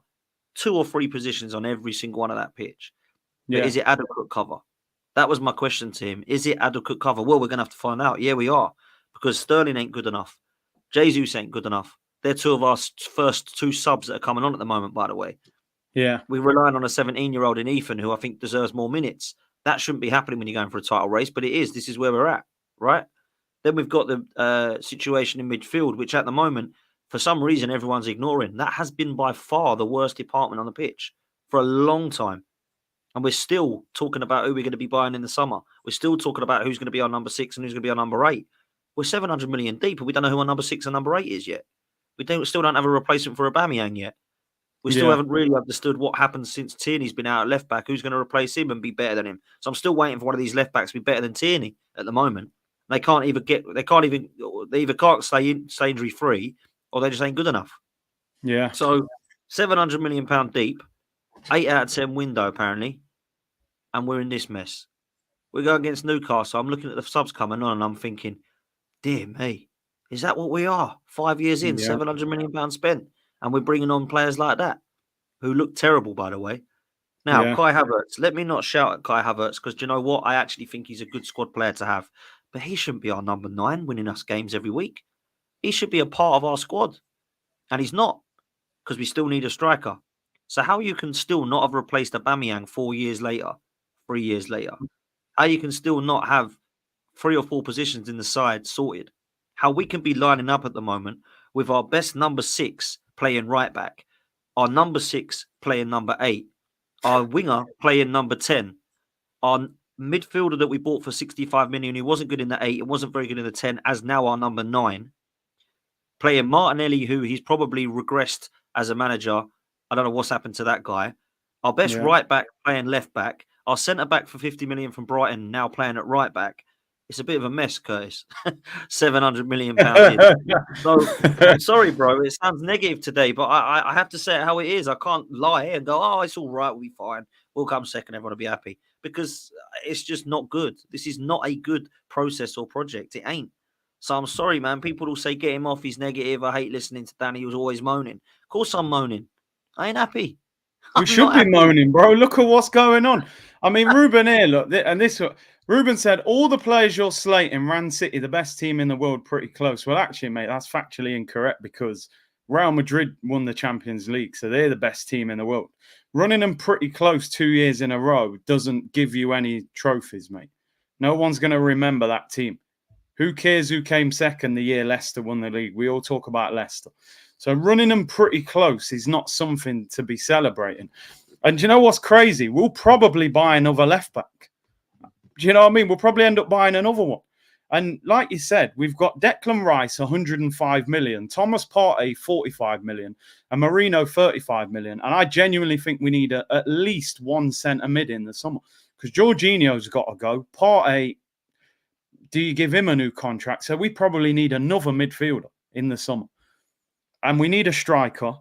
[SPEAKER 2] 2 or 3 positions on every single one of that pitch. But is it adequate cover? That was my question to him. Is it adequate cover? Well, we're going to have to find out. Yeah, we are. Because Sterling ain't good enough. Jesus ain't good enough. They're 2 of our first 2 subs that are coming on at the moment, by the way.
[SPEAKER 1] Yeah.
[SPEAKER 2] We're relying on a 17-year-old in Ethan, who I think deserves more minutes. That shouldn't be happening when you're going for a title race, but it is. This is where we're at, right? Then we've got the situation in midfield, which at the moment, for some reason, everyone's ignoring. That has been by far the worst department on the pitch for a long time. And we're still talking about who we're going to be buying in the summer. We're still talking about who's going to be our number 6 and who's going to be our number 8. We're 700 million deep, and we don't know who our number 6 and number 8 is yet. We still don't have a replacement for Aubameyang yet. We still haven't really understood what happened since Tierney's been out at left back. Who's going to replace him and be better than him? So I'm still waiting for one of these left backs to be better than Tierney at the moment. They either can't stay injury free, or they just ain't good enough.
[SPEAKER 1] Yeah.
[SPEAKER 2] So £700 million deep, 8 out of 10 window apparently, and we're in this mess. We go against Newcastle. I'm looking at the subs coming on, and I'm thinking, dear me, is that what we are? 5 years in, £700 million spent. And we're bringing on players like that, who look terrible, by the way. Now, Kai Havertz, let me not shout at Kai Havertz, because do you know what? I actually think he's a good squad player to have. But he shouldn't be our number 9, winning us games every week. He should be a part of our squad. And he's not, because we still need a striker. So how you can still not have replaced Aubameyang 4 years later, 3 years later? How you can still not have 3 or 4 positions in the side sorted? How we can be lining up at the moment with our best number 6 playing right back, our number 6 playing number 8, our winger playing number 10, our midfielder that we bought for 65 million, he wasn't good in the 8, it wasn't very good in the 10, as now our number 9, playing Martinelli, who he's probably regressed as a manager. I don't know what's happened to that guy. Our best
[SPEAKER 1] Yeah.
[SPEAKER 2] right back playing left back. Our centre back for 50 million from Brighton now playing at right back. It's a bit of a mess, Curtis. 700 million pounds in. So I'm sorry, bro. It sounds negative today, but I have to say it how it is. I can't lie and go, oh, it's all right. We'll be fine. We'll come second. Everyone will be happy, because it's just not good. This is not a good process or project. It ain't. So I'm sorry, man. People will say, get him off. He's negative. I hate listening to Danny. He was always moaning. Of course I'm moaning. I ain't happy.
[SPEAKER 1] We
[SPEAKER 2] I'm
[SPEAKER 1] should
[SPEAKER 2] not
[SPEAKER 1] be
[SPEAKER 2] happy.
[SPEAKER 1] moaning, bro. Look at what's going on. I mean, Ruben here, look, and this, Ruben said, all the players you're slating ran City, the best team in the world, pretty close. Well, actually, mate, that's factually incorrect, because Real Madrid won the Champions League, so they're the best team in the world. Running them pretty close 2 years in a row doesn't give you any trophies, mate. No one's going to remember that team. Who cares who came second the year Leicester won the league? We all talk about Leicester. So running them pretty close is not something to be celebrating. And do you know what's crazy? We'll probably buy another left back. Do you know what I mean? We'll probably end up buying another one. And like you said, we've got Declan Rice, 105 million, Thomas Partey, 45 million, and Marino, 35 million. And I genuinely think we need at least one centre mid in the summer, because Jorginho's got to go. Partey, do you give him a new contract? So we probably need another midfielder in the summer. And we need a striker.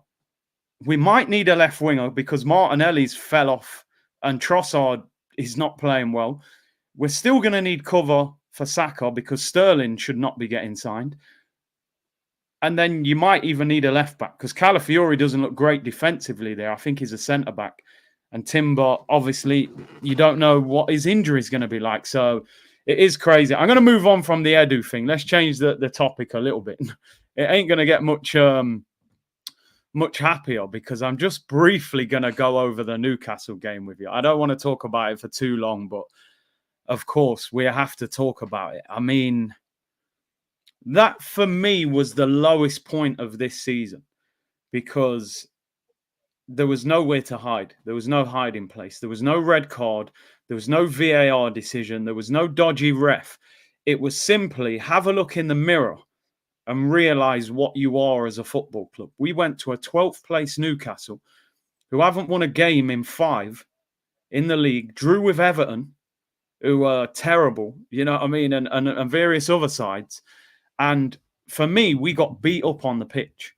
[SPEAKER 1] We might need a left winger, because Martinelli's fell off and Trossard is not playing well. We're still going to need cover for Saka, because Sterling should not be getting signed. And then you might even need a left back, because Calafiori doesn't look great defensively there. I think he's a centre back. And Timber, obviously, you don't know what his injury is going to be like. So it is crazy. I'm going to move on from the Edu thing. Let's change the topic a little bit. It ain't going to get much happier, because I'm just briefly going to go over the Newcastle game with you. I don't want to talk about it for too long, but of course we have to talk about it. I mean, that for me was the lowest point of this season, because there was nowhere to hide. There was no hiding place. There was no red card. There was no VAR decision. There was no dodgy ref. It was simply have a look in the mirror and realize what you are as a football club. We went to a 12th place Newcastle, who haven't won a game in 5 in the league, drew with Everton, who are terrible, you know what I mean, and various other sides. And for me, we got beat up on the pitch.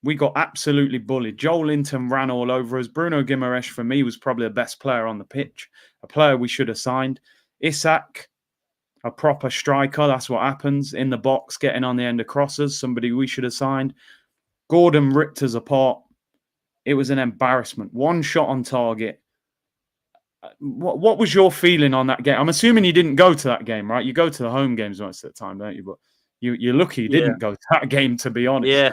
[SPEAKER 1] We got absolutely bullied. Joel Linton ran all over us. Bruno Guimaraes, for me, was probably the best player on the pitch, a player we should have signed. Isak, a proper striker. That's what happens in the box, getting on the end of crosses. Somebody we should have signed. Gordon ripped us apart. It was an embarrassment. One shot on target. What was your feeling on that game? I'm assuming you didn't go to that game, right? You go to the home games most of the time, don't you? But you're lucky you didn't go to that game, to be honest.
[SPEAKER 2] Yeah.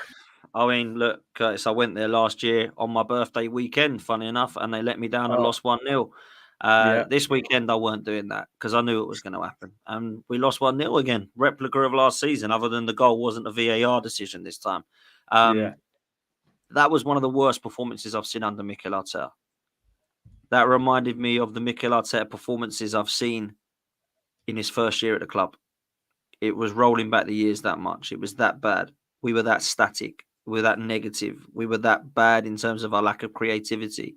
[SPEAKER 2] I mean, look, Curtis, I went there last year on my birthday weekend, funny enough, and they let me down and lost 1-0. This weekend, I weren't doing that, because I knew it was going to happen. And we lost 1-0 again, replica of last season, other than the goal wasn't a VAR decision this time. That was one of the worst performances I've seen under Mikel Arteta. That reminded me of the Mikel Arteta performances I've seen in his first year at the club. It was rolling back the years that much. It was that bad. We were that static. We were that negative. We were that bad in terms of our lack of creativity.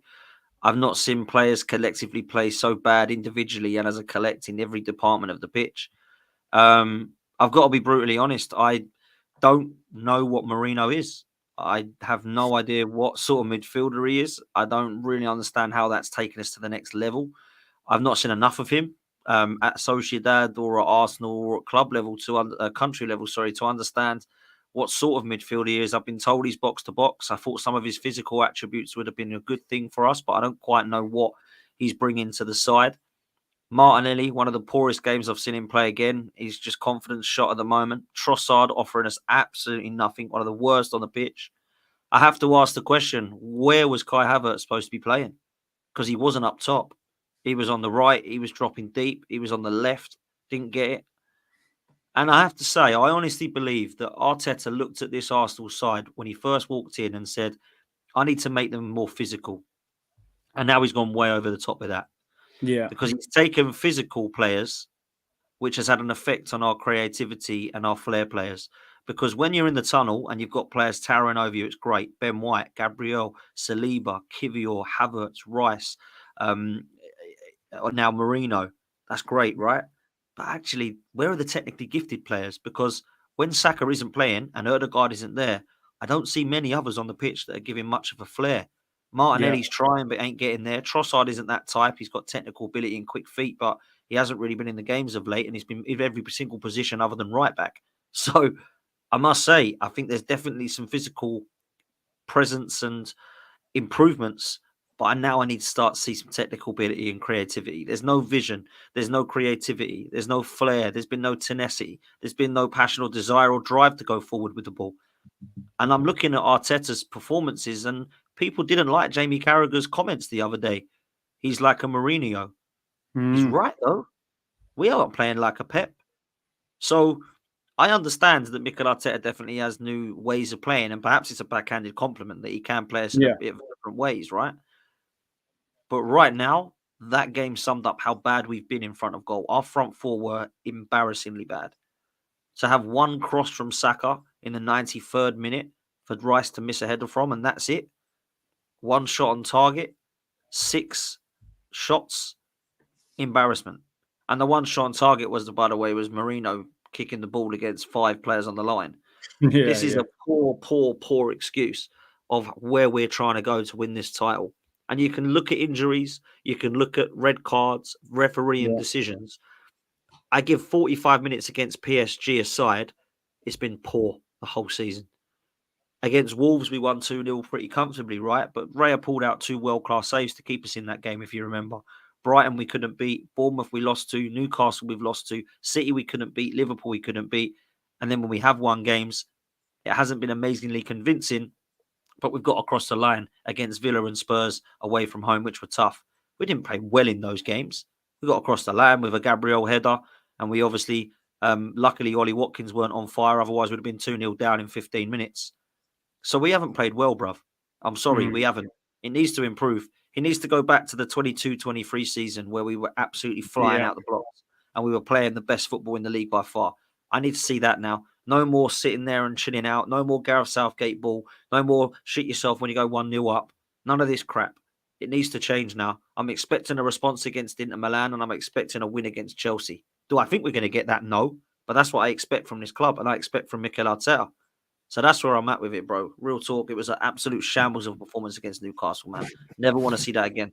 [SPEAKER 2] I've not seen players collectively play so bad individually and as a collect in every department of the pitch. I've got to be brutally honest. I don't know what Marino is. I have no idea what sort of midfielder he is. I don't really understand how that's taken us to the next level. I've not seen enough of him at Sociedad or at Arsenal or at club level country level, to understand what sort of midfielder he is. I've been told he's box to box. I thought some of his physical attributes would have been a good thing for us, but I don't quite know what he's bringing to the side. Martinelli, one of the poorest games I've seen him play again. He's just confidence shot at the moment. Trossard offering us absolutely nothing. One of the worst on the pitch. I have to ask the question, where was Kai Havertz supposed to be playing? Because he wasn't up top. He was on the right. He was dropping deep. He was on the left. Didn't get it. And I have to say, I honestly believe that Arteta looked at this Arsenal side when he first walked in and said, I need to make them more physical. And now he's gone way over the top of that.
[SPEAKER 1] Yeah.
[SPEAKER 2] Because he's taken physical players, which has had an effect on our creativity and our flair players. Because when you're in the tunnel and you've got players towering over you, it's great. Ben White, Gabriel, Saliba, Kivior, Havertz, Rice, now Marino. That's great, right? But actually, where are the technically gifted players? Because when Saka isn't playing and Odegaard isn't there, I don't see many others on the pitch that are giving much of a flair. Martinelli's trying but ain't getting there. Trossard isn't that type. He's got technical ability and quick feet, but he hasn't really been in the games of late, and he's been in every single position other than right back. So I must say, I think there's definitely some physical presence and improvements, but I need to start to see some technical ability and creativity. There's no vision, there's no creativity, there's no flair, there's been no tenacity, there's been no passion or desire or drive to go forward with the ball. And I'm looking at Arteta's performances, and people didn't like Jamie Carragher's comments the other day. He's like a Mourinho. He's right, though. We aren't playing like a Pep. So I understand that Mikel Arteta definitely has new ways of playing, and perhaps it's a backhanded compliment that he can play us in a bit of different ways, right? But right now, that game summed up how bad we've been in front of goal. Our front four were embarrassingly bad. To have one cross from Saka in the 93rd minute for Rice to miss a header from, and that's it. One shot on target, 6 shots, embarrassment. And the one shot on target was, by the way, was Marino kicking the ball against 5 players on the line. This is a poor excuse of where we're trying to go to win this title. And you can look at injuries, you can look at red cards, refereeing decisions. I give 45 minutes against PSG aside, it's been poor the whole season. Against Wolves, we won 2-0 pretty comfortably, right? But Raya pulled out 2 world-class saves to keep us in that game, if you remember. Brighton, we couldn't beat. Bournemouth, we lost to. Newcastle, we've lost to. City, we couldn't beat. Liverpool, we couldn't beat. And then when we have won games, it hasn't been amazingly convincing, but we've got across the line against Villa and Spurs away from home, which were tough. We didn't play well in those games. We got across the line with a Gabriel header, and we obviously, luckily, Ollie Watkins weren't on fire. Otherwise, we'd have been 2-0 down in 15 minutes. So we haven't played well, bruv. I'm sorry, we haven't. It needs to improve. He needs to go back to the 22-23 season where we were absolutely flying out the blocks and we were playing the best football in the league by far. I need to see that now. No more sitting there and chilling out. No more Gareth Southgate ball. No more shit yourself when you go 1-0 up. None of this crap. It needs to change now. I'm expecting a response against Inter Milan and I'm expecting a win against Chelsea. Do I think we're going to get that? No. But that's what I expect from this club and I expect from Mikel Arteta. So that's where I'm at with it, bro. Real talk. It was an absolute shambles of a performance against Newcastle, man. Never want to see that again.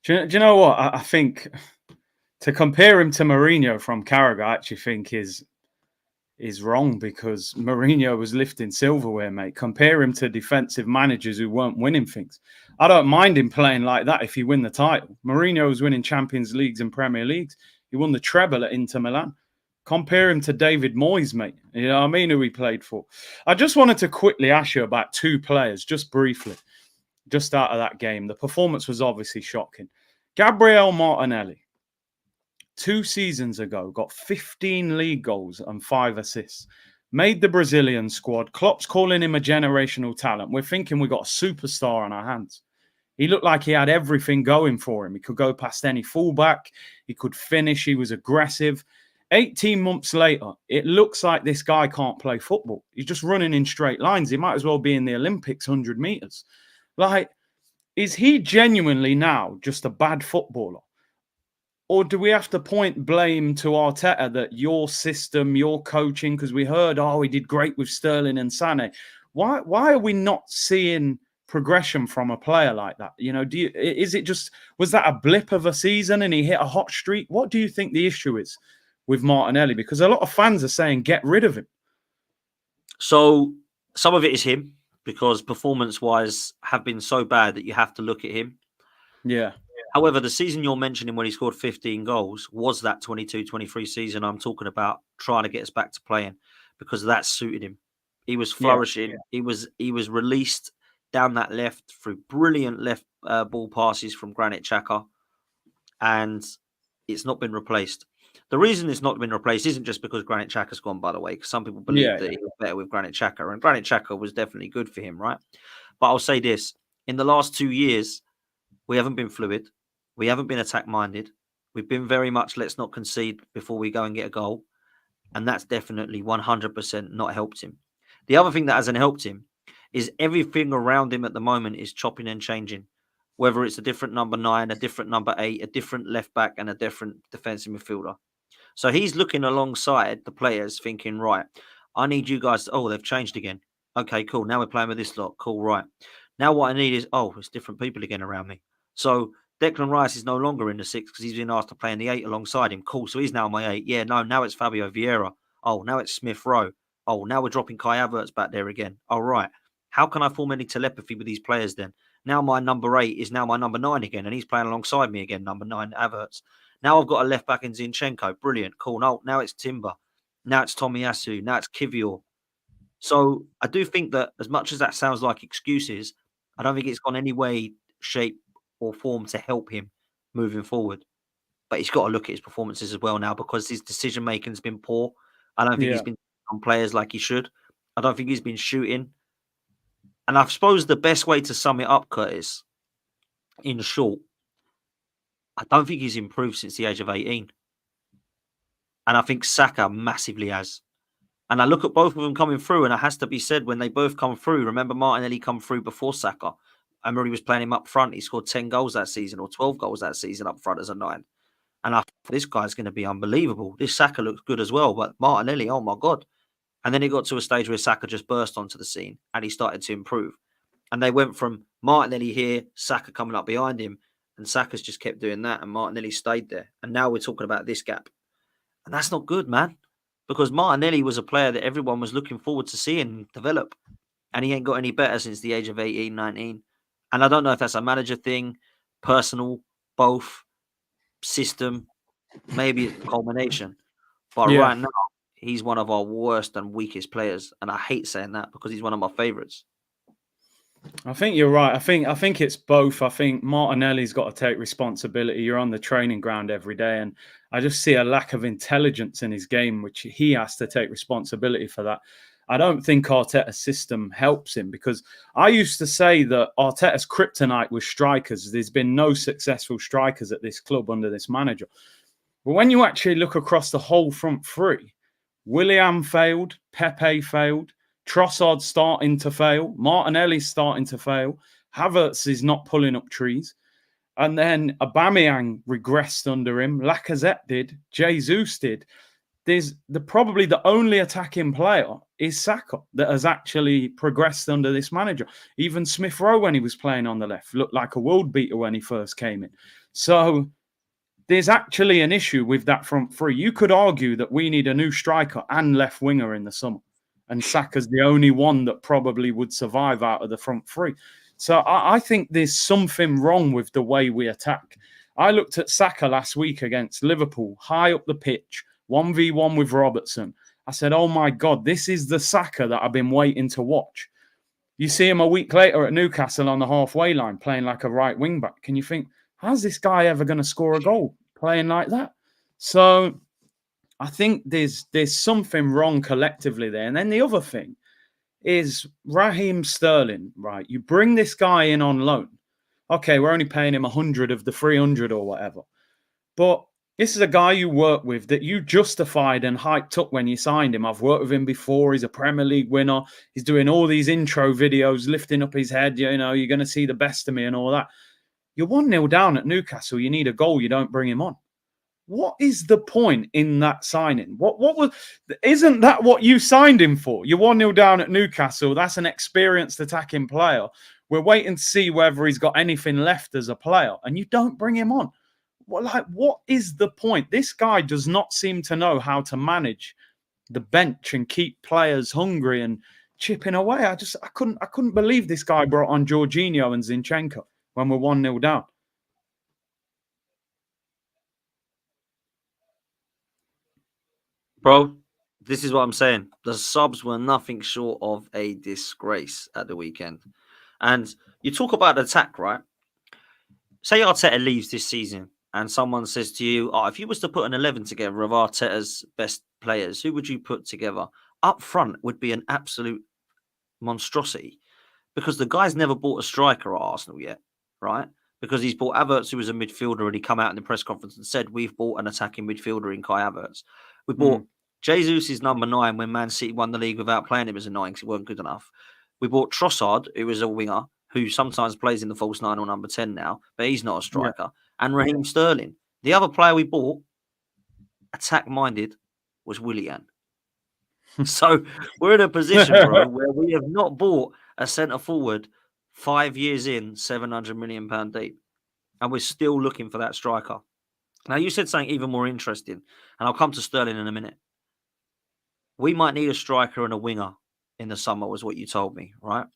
[SPEAKER 1] Do you know what? I think to compare him to Mourinho from Carragher, I actually think is wrong because Mourinho was lifting silverware, mate. Compare him to defensive managers who weren't winning things. I don't mind him playing like that if he win the title. Mourinho was winning Champions Leagues and Premier Leagues. He won the treble at Inter Milan. Compare him to David Moyes, mate. You know what I mean? Who he played for. I just wanted to quickly ask you about 2 players, just briefly, just out of that game. The performance was obviously shocking. Gabriel Martinelli, 2 seasons ago, got 15 league goals and 5 assists. Made the Brazilian squad. Klopp's calling him a generational talent. We're thinking we got a superstar on our hands. He looked like he had everything going for him. He could go past any fullback. He could finish. He was aggressive. 18 months later, it looks like this guy can't play football. He's just running in straight lines. He might as well be in the Olympics, 100 meters. Like, is he genuinely now just a bad footballer? Or do we have to point blame to Arteta that your system, your coaching, because we heard, he did great with Sterling and Sané. Why are we not seeing progression from a player like that? You know, was that a blip of a season and he hit a hot streak? What do you think the issue is with Martinelli? Because a lot of fans are saying, get rid of him.
[SPEAKER 2] So some of it is him because performance-wise have been so bad that you have to look at him.
[SPEAKER 1] Yeah.
[SPEAKER 2] However, the season you're mentioning when he scored 15 goals was that 22-23 season I'm talking about, trying to get us back to playing because that suited him. He was
[SPEAKER 1] Yeah,
[SPEAKER 2] flourishing. He was released down that left through brilliant left ball passes from Granit Xhaka, and it's not been replaced. The reason it's not been replaced isn't just because Granit Xhaka's gone, by the way, because some people believe
[SPEAKER 1] yeah,
[SPEAKER 2] that
[SPEAKER 1] yeah,
[SPEAKER 2] he was better with Granit Xhaka, and Granit Xhaka was definitely good for him, right? But I'll say this: in the last 2 years, we haven't been fluid, we haven't been attack minded. We've been very much let's not concede before we go and get a goal, and that's definitely 100% not helped him. The other thing that hasn't helped him is everything around him at the moment is chopping and changing. Whether it's a different number 9, a different number 8, a different left back, and a different defensive midfielder. So he's looking alongside the players thinking, right, I need you guys. Oh, they've changed again. Okay, cool. Now we're playing with this lot. Cool, right. Now what I need is, oh, it's different people again around me. So Declan Rice is no longer in the 6 because he's been asked to play in the 8 alongside him. Cool. So he's now my 8. Yeah, no, now it's Fabio Vieira. Oh, now it's Smith Rowe. Oh, now we're dropping Kai Havertz back there again. All right. How can I form any telepathy with these players then? Now my number 8 is now my number 9 again, and he's playing alongside me again, number 9, Havertz. Now I've got a left back in Zinchenko. Brilliant. Cool. Now it's Timber. Now it's Tomiyasu. Now it's Kivior. So I do think that as much as that sounds like excuses, I don't think it's gone any way, shape, or form to help him moving forward. But he's got to look at his performances as well now because his decision making's been poor. I don't think he's
[SPEAKER 1] yeah.
[SPEAKER 2] been on players like he should. I don't think he's been shooting. And I suppose the best way to sum it up, Curtis, in short, I don't think he's improved since the age of 18. And I think Saka massively has. And I look at both of them coming through, and it has to be said when they both come through. Remember, Martinelli come through before Saka. I remember he was playing him up front. He scored 10 goals that season or 12 goals that season up front as a 9. And I thought this guy's going to be unbelievable. This Saka looks good as well, but Martinelli, oh my God. And then it got to a stage where Saka just burst onto the scene and he started to improve. And they went from Martinelli here, Saka coming up behind him, and Saka's just kept doing that, and Martinelli stayed there. And now we're talking about this gap. And that's not good, man. Because Martinelli was a player that everyone was looking forward to seeing develop. And he ain't got any better since the age of 18, 19. And I don't know if that's a manager thing, personal, both, system, maybe it's a culmination. But
[SPEAKER 1] Yeah.
[SPEAKER 2] right now, he's one of our worst and weakest players. And I hate saying that because he's one of my favourites.
[SPEAKER 1] I think you're right. I think it's both. I think Martinelli's got to take responsibility. You're on the training ground every day, and I just see a lack of intelligence in his game, which he has to take responsibility for that. I don't think Arteta's system helps him because I used to say that Arteta's kryptonite was strikers. There's been no successful strikers at this club under this manager. But when you actually look across the whole front three, Willian failed, Pepe failed, Trossard's starting to fail, Martinelli's starting to fail, Havertz is not pulling up trees, and then Aubameyang regressed under him, Lacazette did, Jesus did. There's probably the only attacking player is Saka that has actually progressed under this manager. Even Smith Rowe, when he was playing on the left, looked like a world beater when he first came in. So there's actually an issue with that front three. You could argue that we need a new striker and left winger in the summer. And Saka's the only one that probably would survive out of the front three. So I think there's something wrong with the way we attack. I looked at Saka last week against Liverpool, high up the pitch, 1v1 with Robertson. I said, oh my God, this is the Saka that I've been waiting to watch. You see him a week later at Newcastle on the halfway line playing like a right wing back. Can you think, how's this guy ever going to score a goal playing like that? So I think there's something wrong collectively there. And then the other thing is Raheem Sterling, right? You bring this guy in on loan. Okay, we're only paying him 100 of the 300 or whatever. But this is a guy you work with that you justified and hyped up when you signed him. I've worked with him before. He's a Premier League winner. He's doing all these intro videos, lifting up his head. You know, you're going to see the best of me and all that. You're 1-0 down at Newcastle. You need a goal. You don't bring him on. What is the point in that signing? What was? Isn't that what you signed him for? You're 1-0 down at Newcastle. That's an experienced attacking player. We're waiting to see whether he's got anything left as a player, and you don't bring him on. What is the point? This guy does not seem to know how to manage the bench and keep players hungry and chipping away. I couldn't believe this guy brought on Jorginho and Zinchenko when we're 1-0 down.
[SPEAKER 2] Bro, This is what I'm saying. The subs were nothing short of a disgrace at the weekend. And you talk about attack, right? Say Arteta leaves this season and someone says to you, if you was to put an 11 together of Arteta's best players, who would you put together? Up front would be an absolute monstrosity because the guy's never bought a striker at Arsenal yet, right? Because he's bought Havertz, who was a midfielder, and he come out in the press conference and said, we've bought an attacking midfielder in Kai Havertz. We bought Jesus is number 9 when Man City won the league without playing him as a 9 because he weren't good enough. We bought Trossard, who was a winger, who sometimes plays in the false 9 or number 10 now, but he's not a striker. Yeah. And Raheem Sterling. The other player we bought, attack-minded, was Willian. So we're in a position, bro, where we have not bought a centre-forward 5 years in, £700 million deep. And we're still looking for that striker. Now, you said something even more interesting, and I'll come to Sterling in a minute. We might need a striker and a winger in the summer, was what you told me, right?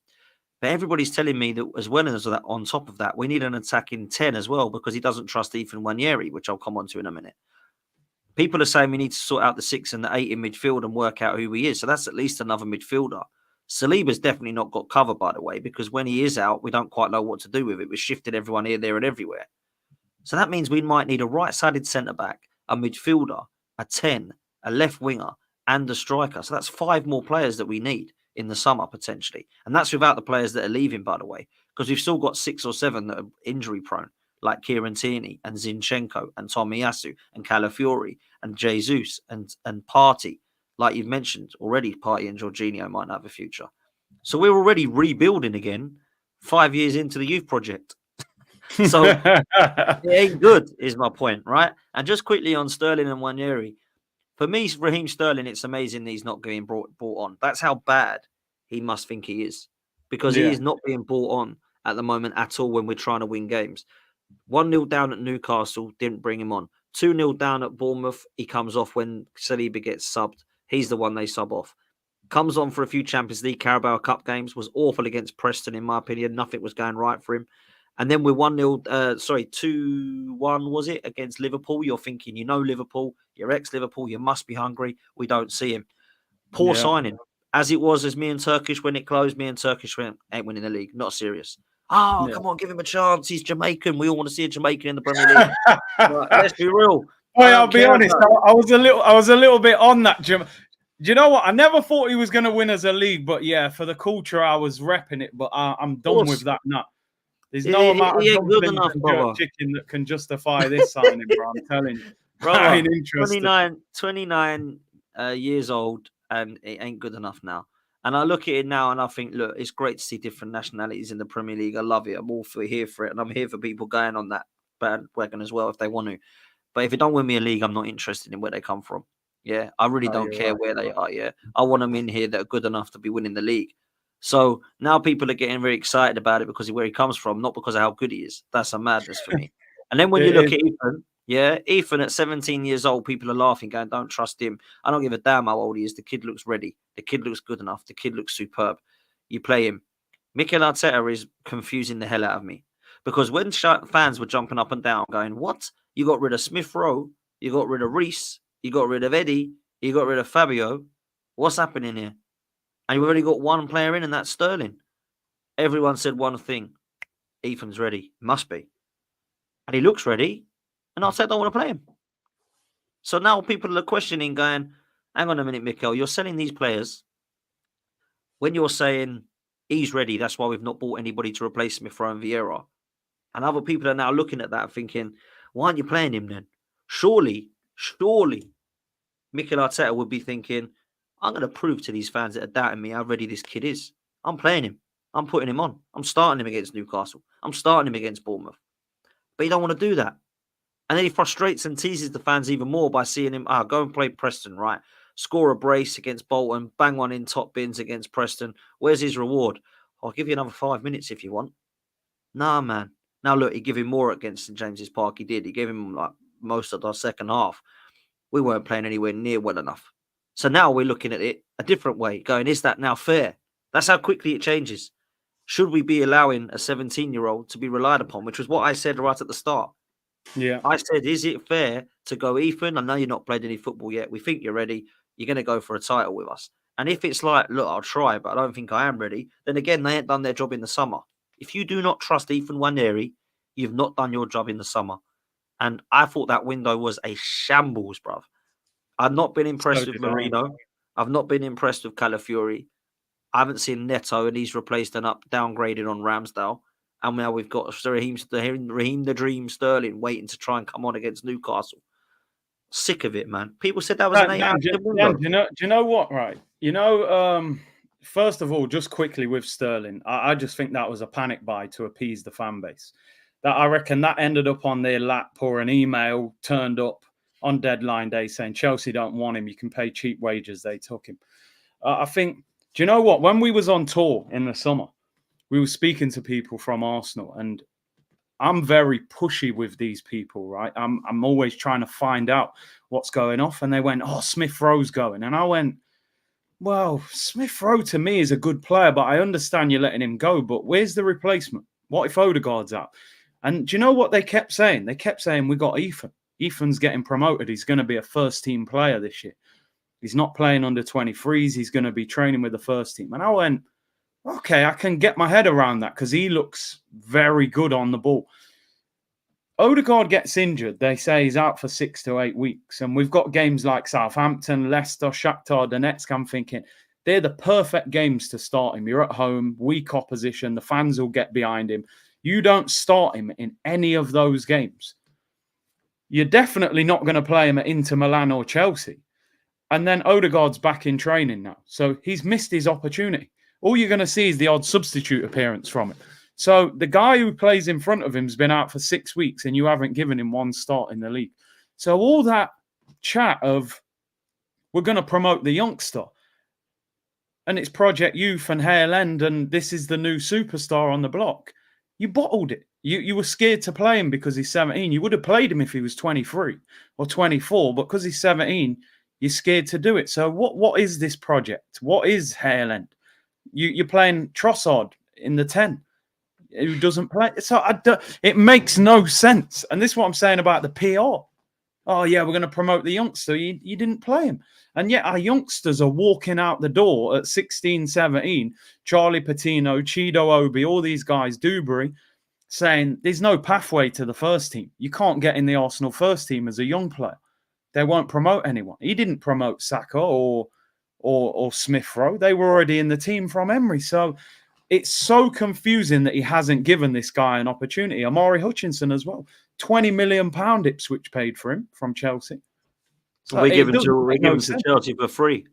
[SPEAKER 2] But everybody's telling me that as well as that, on top of that, we need an attacking 10 as well because he doesn't trust Ethan Nwaneri, which I'll come on to in a minute. People are saying we need to sort out the 6 and the 8 in midfield and work out who he is. So that's at least another midfielder. Saliba's definitely not got cover, by the way, because when he is out, we don't quite know what to do with it. We've shifted everyone here, there, and everywhere. So that means we might need a right-sided centre-back, a midfielder, a 10, a left winger, and a striker. So that's 5 more players that we need in the summer, potentially. And that's without the players that are leaving, by the way, because we've still got 6 or 7 that are injury-prone, like Kieran Tierney and Zinchenko and Tomiyasu and Calafiori and Jesus and Partey. Like you've mentioned already, Partey and Jorginho might not have a future. So we're already rebuilding again 5 years into the youth project. So it ain't good, is my point, right? And just quickly on Sterling and Nwaneri, for me, Raheem Sterling, it's amazing that he's not getting brought on. That's how bad he must think he is, because he is not being brought on at the moment at all when we're trying to win games. 1-0 down at Newcastle, didn't bring him on. 2-0 down at Bournemouth, he comes off when Saliba gets subbed. He's the one they sub off. Comes on for a few Champions League, Carabao Cup games, was awful against Preston, in my opinion. Nothing was going right for him. And then we're 2-1, was it, against Liverpool? You're thinking, Liverpool, you're ex-Liverpool, you must be hungry. We don't see him. Poor signing. As it was as me and Turkish when it closed, me and Turkish went, ain't winning the league. Not serious. Come on, give him a chance. He's Jamaican. We all want to see a Jamaican in the Premier League. Right, let's be real.
[SPEAKER 1] Well, I'll be honest. I was a little bit on that. Do you know what? I never thought he was going to win as a league, but yeah, for the culture, I was repping it. But I'm done with that now. There's no amount of dumpling and jerk chicken that can justify this signing, bro. I'm telling you.
[SPEAKER 2] Bro, I ain't interested. 29 years old, and it ain't good enough now. And I look at it now and I think, look, it's great to see different nationalities in the Premier League. I love it. I'm all here for it. And I'm here for people going on that bandwagon as well if they want to. But if it don't win me a league, I'm not interested in where they come from. Yeah, I really don't care where they are. Yeah, I want them in here that are good enough to be winning the league. So now people are getting very excited about it because of where he comes from, not because of how good he is. That's a madness for me. And then when you look at Ethan at 17 years old, people are laughing, going, don't trust him. I don't give a damn how old he is. The kid looks ready. The kid looks good enough. The kid looks superb. You play him. Mikel Arteta is confusing the hell out of me. Because when fans were jumping up and down going, what? You got rid of Smith Rowe. You got rid of Reece. You got rid of Eddie. You got rid of Fabio. What's happening here? And you've only got one player in, and that's Sterling. Everyone said one thing. Ethan's ready. Must be. And he looks ready. And Arteta don't want to play him. So now people are questioning, going, hang on a minute, Mikel, you're selling these players when you're saying he's ready. That's why we've not bought anybody to replace Smith Rowe and Vieira. And other people are now looking at that thinking, why aren't you playing him then? Surely, Mikel Arteta would be thinking, I'm going to prove to these fans that are doubting me how ready this kid is. I'm playing him. I'm putting him on. I'm starting him against Newcastle. I'm starting him against Bournemouth. But he don't want to do that. And then he frustrates and teases the fans even more by seeing him, go and play Preston, right? Score a brace against Bolton, bang one in top bins against Preston. Where's his reward? I'll give you another 5 minutes if you want. Nah, man. Now, look, he gave him more against St James's Park. He did. He gave him like most of the second half. We weren't playing anywhere near well enough. So now we're looking at it a different way, going, is that now fair? That's how quickly it changes. Should we be allowing a 17-year-old to be relied upon, which was what I said right at the start.
[SPEAKER 1] Yeah.
[SPEAKER 2] I said, is it fair to go, Ethan? I know you've not played any football yet. We think you're ready. you're going to go for a title with us. And if it's like, look, I'll try, but I don't think I am ready, then again, they ain't done their job in the summer. If you do not trust Ethan Nwaneri, you've not done your job in the summer. And I thought that window was a shambles, bruv. I've not been impressed with Marino. I've not been impressed with Calafiori. I haven't seen Neto, and he's replaced and downgraded on Ramsdale. And now we've got Raheem the Dream Sterling waiting to try and come on against Newcastle. Sick of it, man. People said that was an 8 out of window.
[SPEAKER 1] Do you know what, right? First of all, just quickly with Sterling, I just think that was a panic buy to appease the fan base. That I reckon that ended up on their lap, or an email turned up on deadline day saying Chelsea don't want him. You can pay cheap wages. They took him. I think, do you know what? When we was on tour in the summer, we were speaking to people from Arsenal, and I'm very pushy with these people, right? I'm always trying to find out what's going off. And they went, oh, Smith Rowe's going. And I went, well, Smith Rowe to me is a good player, but I understand you're letting him go. But where's the replacement? What if Odegaard's out? And do you know what they kept saying? They kept saying, we got Ethan. Ethan's getting promoted. He's going to be a first-team player this year. He's not playing under 23s. He's going to be training with the first team. And I went, okay, I can get my head around that because he looks very good on the ball. Odegaard gets injured. They say he's out for 6 to 8 weeks. And we've got games like Southampton, Leicester, Shakhtar Donetsk. I'm thinking they're the perfect games to start him. You're at home, weak opposition. The fans will get behind him. You don't start him in any of those games. You're definitely not going to play him at Inter Milan or Chelsea. And then Odegaard's back in training now. So he's missed his opportunity. All you're going to see is the odd substitute appearance from it. So the guy who plays in front of him has been out for 6 weeks and you haven't given him one start in the league. So all that chat of we're going to promote the youngster and it's Project Youth and Hale End and this is the new superstar on the block. You bottled it. You were scared to play him because he's 17. You would have played him if he was 23 or 24, but because he's 17, you're scared to do it. So what is this project? What is Hale End? You're playing Trossard in the 10 who doesn't play. So it makes no sense. And this is what I'm saying about the PR. Oh, yeah, we're going to promote the youngster. You didn't play him. And yet our youngsters are walking out the door at 16, 17. Charlie Patino, Chido Obi, all these guys, Dewberry, saying there's no pathway to the first team. You can't get in the Arsenal first team as a young player. They won't promote anyone. He didn't promote Saka or Smith Rowe. They were already in the team from Emery. So it's so confusing that he hasn't given this guy an opportunity. Amari Hutchinson as well. £20 million Ipswich paid for him from Chelsea.
[SPEAKER 2] So we give him to Chelsea for free.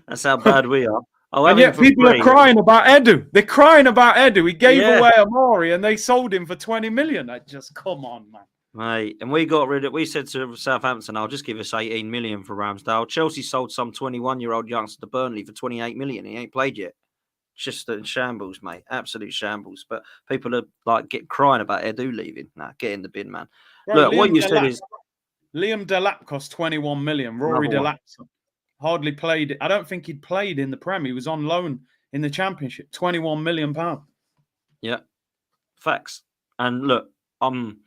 [SPEAKER 2] That's how bad we are. And
[SPEAKER 1] yet people are crying about Edu. They're crying about Edu. He gave away Amari and they sold him for 20 million. Just come on, man.
[SPEAKER 2] Right, and we said to Southampton, I'll just give us 18 million for Ramsdale. Chelsea sold some 21-year-old youngster to Burnley for 28 million. He ain't played yet. Just in shambles, mate. Absolute shambles. But people are like crying about Edu leaving. Nah, get in the bin, man. Bro, look, what you said is
[SPEAKER 1] Liam Delap cost 21 million. Rory Delap hardly played. I don't think he'd played in the Prem. He was on loan in the Championship. £21 million.
[SPEAKER 2] Yeah, facts. And look, I'm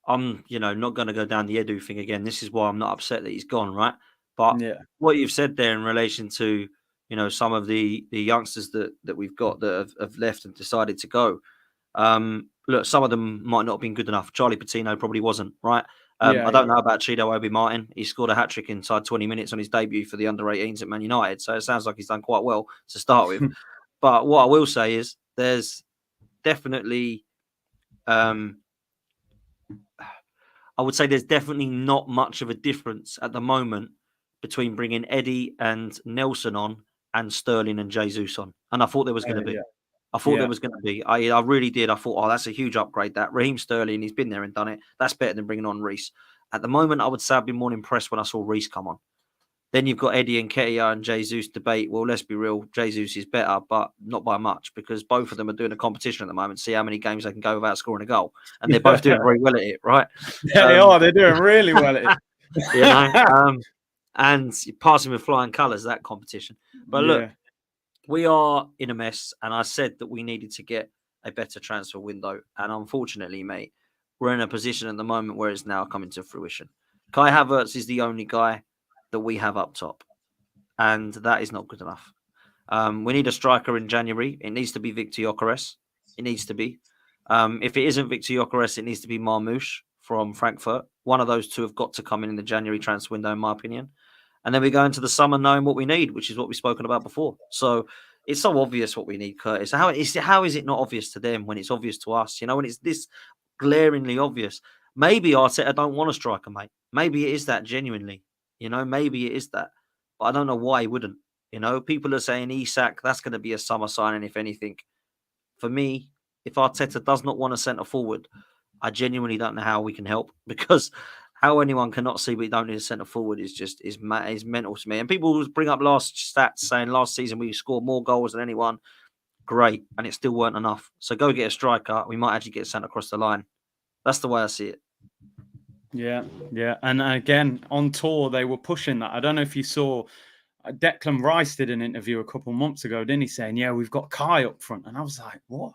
[SPEAKER 2] not going to go down the Edu thing again. This is why I'm not upset that he's gone, right? But what you've said there in relation to, some of the youngsters that we've got that have left and decided to go. Look, some of them might not have been good enough. Charlie Patino probably wasn't, right? I don't know about Chido Obi Martin. He scored a hat-trick inside 20 minutes on his debut for the under-18s at Man United. So it sounds like he's done quite well to start with. But what I will say is there's definitely... I would say there's definitely not much of a difference at the moment between bringing Eddie and Nelson on and Sterling and Jesus on. And I thought there was going to be. I thought there was going to be. I really did. I thought, that's a huge upgrade. That Raheem Sterling, he's been there and done it. That's better than bringing on Reece. At the moment, I would say I've been more impressed when I saw Reece come on. Then you've got Eddie and Ketia and Jesus debate. Well, let's be real. Jesus is better, but not by much because both of them are doing a competition at the moment. See how many games they can go without scoring a goal. And they're both doing very well at it, right?
[SPEAKER 1] Yeah, they are. They're doing really well at it.
[SPEAKER 2] And passing with flying colours, that competition. But look, we are in a mess. And I said that we needed to get a better transfer window. And unfortunately, mate, we're in a position at the moment where it's now coming to fruition. Kai Havertz is the only guy that we have up top, and that is not good enough. We need a striker in January. It needs to be Victor Gyökeres. It needs to be. If it isn't Victor Gyökeres, it needs to be Marmoush from Frankfurt. One of those two have got to come in the January transfer window, in my opinion. And then we go into the summer knowing what we need, which is what we've spoken about before. So it's so obvious what we need, Curtis. How is it not obvious to them when it's obvious to us? When it's this glaringly obvious. Maybe Arteta don't want a striker, mate. Maybe it is that genuinely. Maybe it is that. But I don't know why he wouldn't. People are saying Isak, that's going to be a summer signing, if anything. For me, if Arteta does not want a centre forward, I genuinely don't know how we can help, because how anyone cannot see we don't need a centre forward is mental to me. And people bring up last stats saying last season we scored more goals than anyone. Great. And it still weren't enough. So go get a striker. We might actually get sent across the line. That's the way I see it.
[SPEAKER 1] Yeah. And again, on tour, they were pushing that. I don't know if you saw, Declan Rice did an interview a couple months ago, didn't he? Saying, yeah, we've got Kai up front. And I was like, what?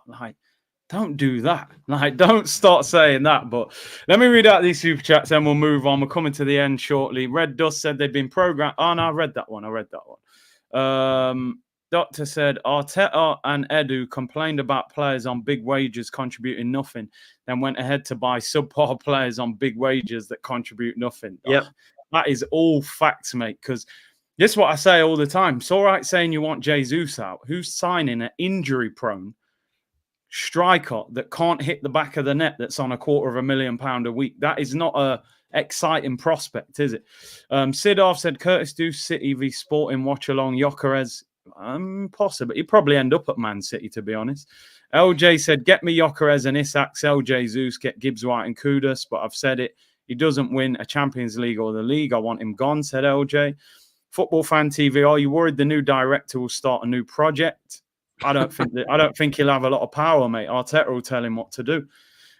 [SPEAKER 1] Don't do that. Don't start saying that. But let me read out these super chats and we'll move on. We're coming to the end shortly. Red Dust said they've been programmed. Oh, no, I read that one. Doctor said Arteta and Edu complained about players on big wages contributing nothing, then went ahead to buy subpar players on big wages that contribute nothing.
[SPEAKER 2] Yep.
[SPEAKER 1] That is all facts, mate, because this is what I say all the time. It's all right saying you want Jesus out. Who's signing an injury-prone striker that can't hit the back of the net that's on £250,000 a week? That is not a exciting prospect, is it? Sidorf said Curtis do City v Sporting watch along Gyökeres. Possible. He'd probably end up at Man City, to be honest. LJ said get me Gyökeres and Isak, sell Jesus, get Gibbs White and Kudus, but I've said it. He doesn't win a Champions League or the league. I want him gone, said LJ. Football Fan TV, are you worried the new director will start a new project? I don't think he'll have a lot of power, mate. Arteta will tell him what to do.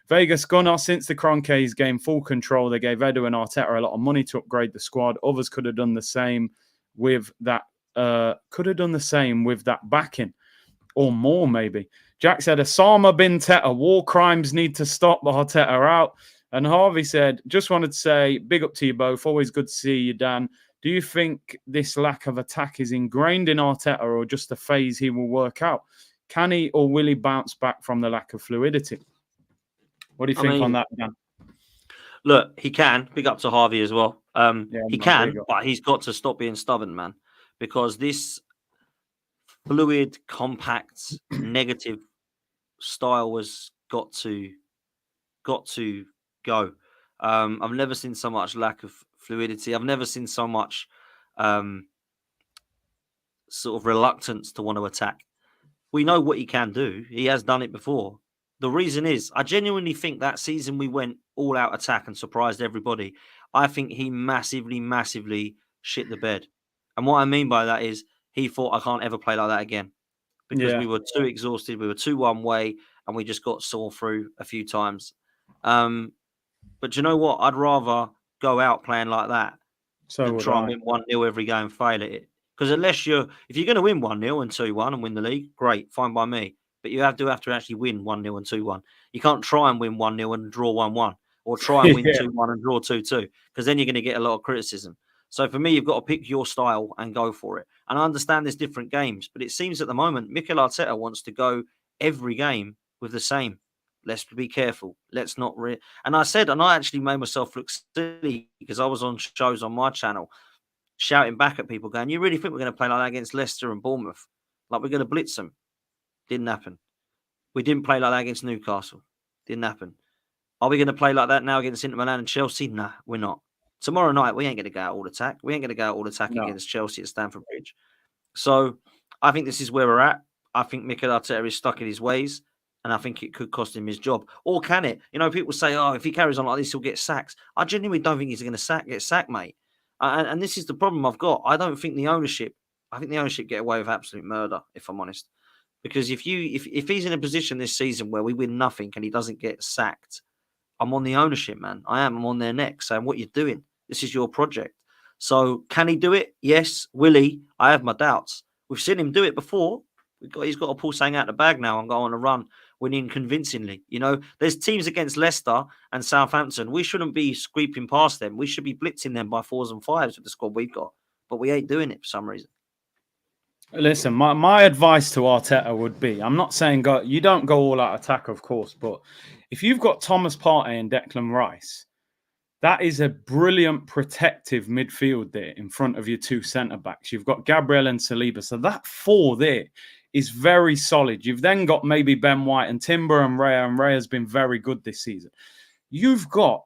[SPEAKER 1] Vegas Gunnar, since the Kroenkes gained full control, they gave Edu and Arteta a lot of money to upgrade the squad. Others could have done the same with that. Backing, or more, maybe. Jack said, Osama bin Teta, war crimes need to stop. Arteta out. And Harvey said, just wanted to say, big up to you both. Always good to see you, Dan. Do you think this lack of attack is ingrained in Arteta or just a phase he will work out? Can he or will he bounce back from the lack of fluidity? What do you think on that, Dan?
[SPEAKER 2] Look, he can. Big up to Harvey as well. He can, but he's got to stop being stubborn, man. Because this fluid, compact, negative style has got to go. I've never seen so much lack of fluidity. I've never seen so much sort of reluctance to want to attack. We know what he can do. He has done it before. The reason is, I genuinely think that season we went all out attack and surprised everybody. I think he massively shit the bed. And what I mean by that is he thought I can't ever play like that again because we were too exhausted. We were too one way and we just got sawn through a few times. But you know what? I'd rather go out playing like that than try and win 1-0 every game and fail at it. Because if you're going to win 1-0 and 2-1 and win the league, great, fine by me. But you have to actually win 1-0 and 2-1. You can't try and win 1-0 and draw 1-1 or try and win 2-1 and draw 2-2 because then you're going to get a lot of criticism. So for me, you've got to pick your style and go for it. And I understand there's different games, but it seems at the moment, Mikel Arteta wants to go every game with the same. Let's be careful. Let's not... And I actually made myself look silly because I was on shows on my channel shouting back at people going, you really think we're going to play like that against Leicester and Bournemouth? Like we're going to blitz them? Didn't happen. We didn't play like that against Newcastle. Didn't happen. Are we going to play like that now against Inter Milan and Chelsea? Nah, we're not. Tomorrow night, we ain't going to go out all attack. We ain't going to go out all attack against Chelsea at Stamford Bridge. So I think this is where we're at. I think Mikel Arteta is stuck in his ways, and I think it could cost him his job. Or can it? People say, oh, if he carries on like this, he'll get sacks. I genuinely don't think he's going to get sacked, mate. And this is the problem I've got. I think the ownership get away with absolute murder, if I'm honest. Because if he's in a position this season where we win nothing and he doesn't get sacked, I'm on the ownership, man. I'm on their neck saying, what you're doing? This is your project. So can he do it? Yes. Will he? I have my doubts. We've seen him do it before. He's got to pull something out the bag now and go on a run, winning convincingly. You know, there's teams against Leicester and Southampton. We shouldn't be sweeping past them. We should be blitzing them by 4s and 5s with the squad we've got. But we ain't doing it for some reason.
[SPEAKER 1] Listen, my advice to Arteta would be, I'm not saying you don't go all out attack, of course, but if you've got Thomas Partey and Declan Rice, that is a brilliant protective midfield there in front of your two centre-backs. You've got Gabriel and Saliba. So that 4 there is very solid. You've then got maybe Ben White and Timber and Raya has been very good this season. You've got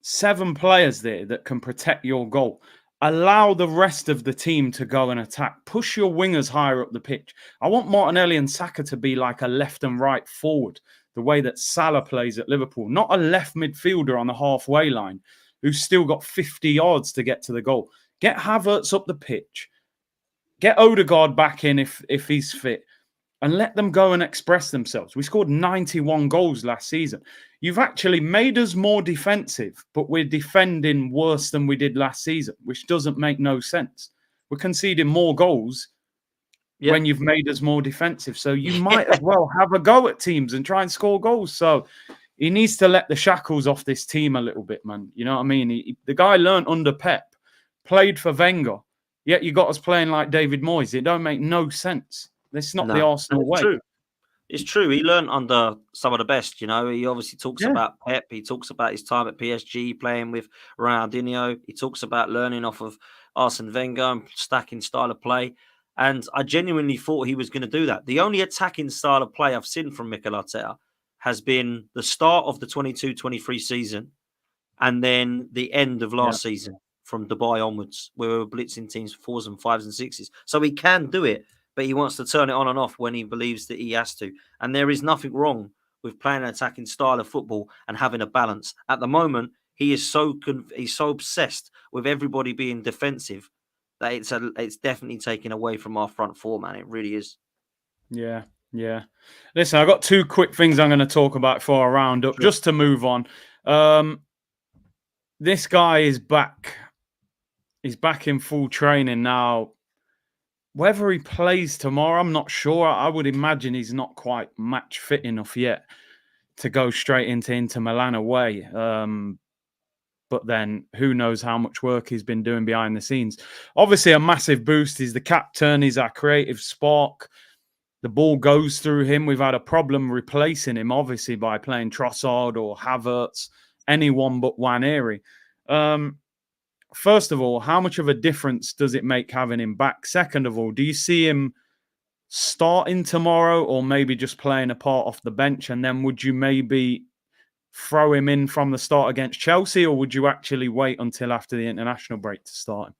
[SPEAKER 1] 7 players there that can protect your goal. Allow the rest of the team to go and attack. Push your wingers higher up the pitch. I want Martinelli and Saka to be like a left and right forward, the way that Salah plays at Liverpool. Not a left midfielder on the halfway line who's still got 50 yards to get to the goal. Get Havertz up the pitch. Get Odegaard back in if he's fit. And let them go and express themselves. We scored 91 goals last season. You've actually made us more defensive, but we're defending worse than we did last season, which doesn't make no sense. We're conceding more goals when you've made us more defensive. So you might as well have a go at teams and try and score goals. So he needs to let the shackles off this team a little bit, man. You know what I mean? The guy learned under Pep, played for Wenger, yet you got us playing like David Moyes. It don't make no sense. This is not the Arsenal way.
[SPEAKER 2] True. It's true. He learned under some of the best, you know. He obviously talks about Pep. He talks about his time at PSG playing with Ronaldinho. He talks about learning off of Arsene Wenger and stacking style of play. And I genuinely thought he was going to do that. The only attacking style of play I've seen from Mikel Arteta has been the start of the 22-23 season and then the end of last season from Dubai onwards, where we were blitzing teams 4s and 5s and 6s. So he can do it. But he wants to turn it on and off when he believes that he has to. And there is nothing wrong with playing an attacking style of football and having a balance. At the moment, he's so obsessed with everybody being defensive that it's definitely taken away from our front 4, man. It really is.
[SPEAKER 1] Yeah. Listen, I've got 2 quick things I'm going to talk about before I round up, just to move on. This guy is back. He's back in full training now. Whether he plays tomorrow, I'm not sure. I would imagine he's not quite match fit enough yet to go straight into Inter Milan away. But then who knows how much work he's been doing behind the scenes. Obviously, a massive boost. He's the captain. He's our creative spark. The ball goes through him. We've had a problem replacing him, obviously, by playing Trossard or Havertz, anyone but Nwaneri. First of all, how much of a difference does it make having him back? Second of all, do you see him starting tomorrow or maybe just playing a part off the bench? And then would you maybe throw him in from the start against Chelsea, or would you actually wait until after the international break to start him?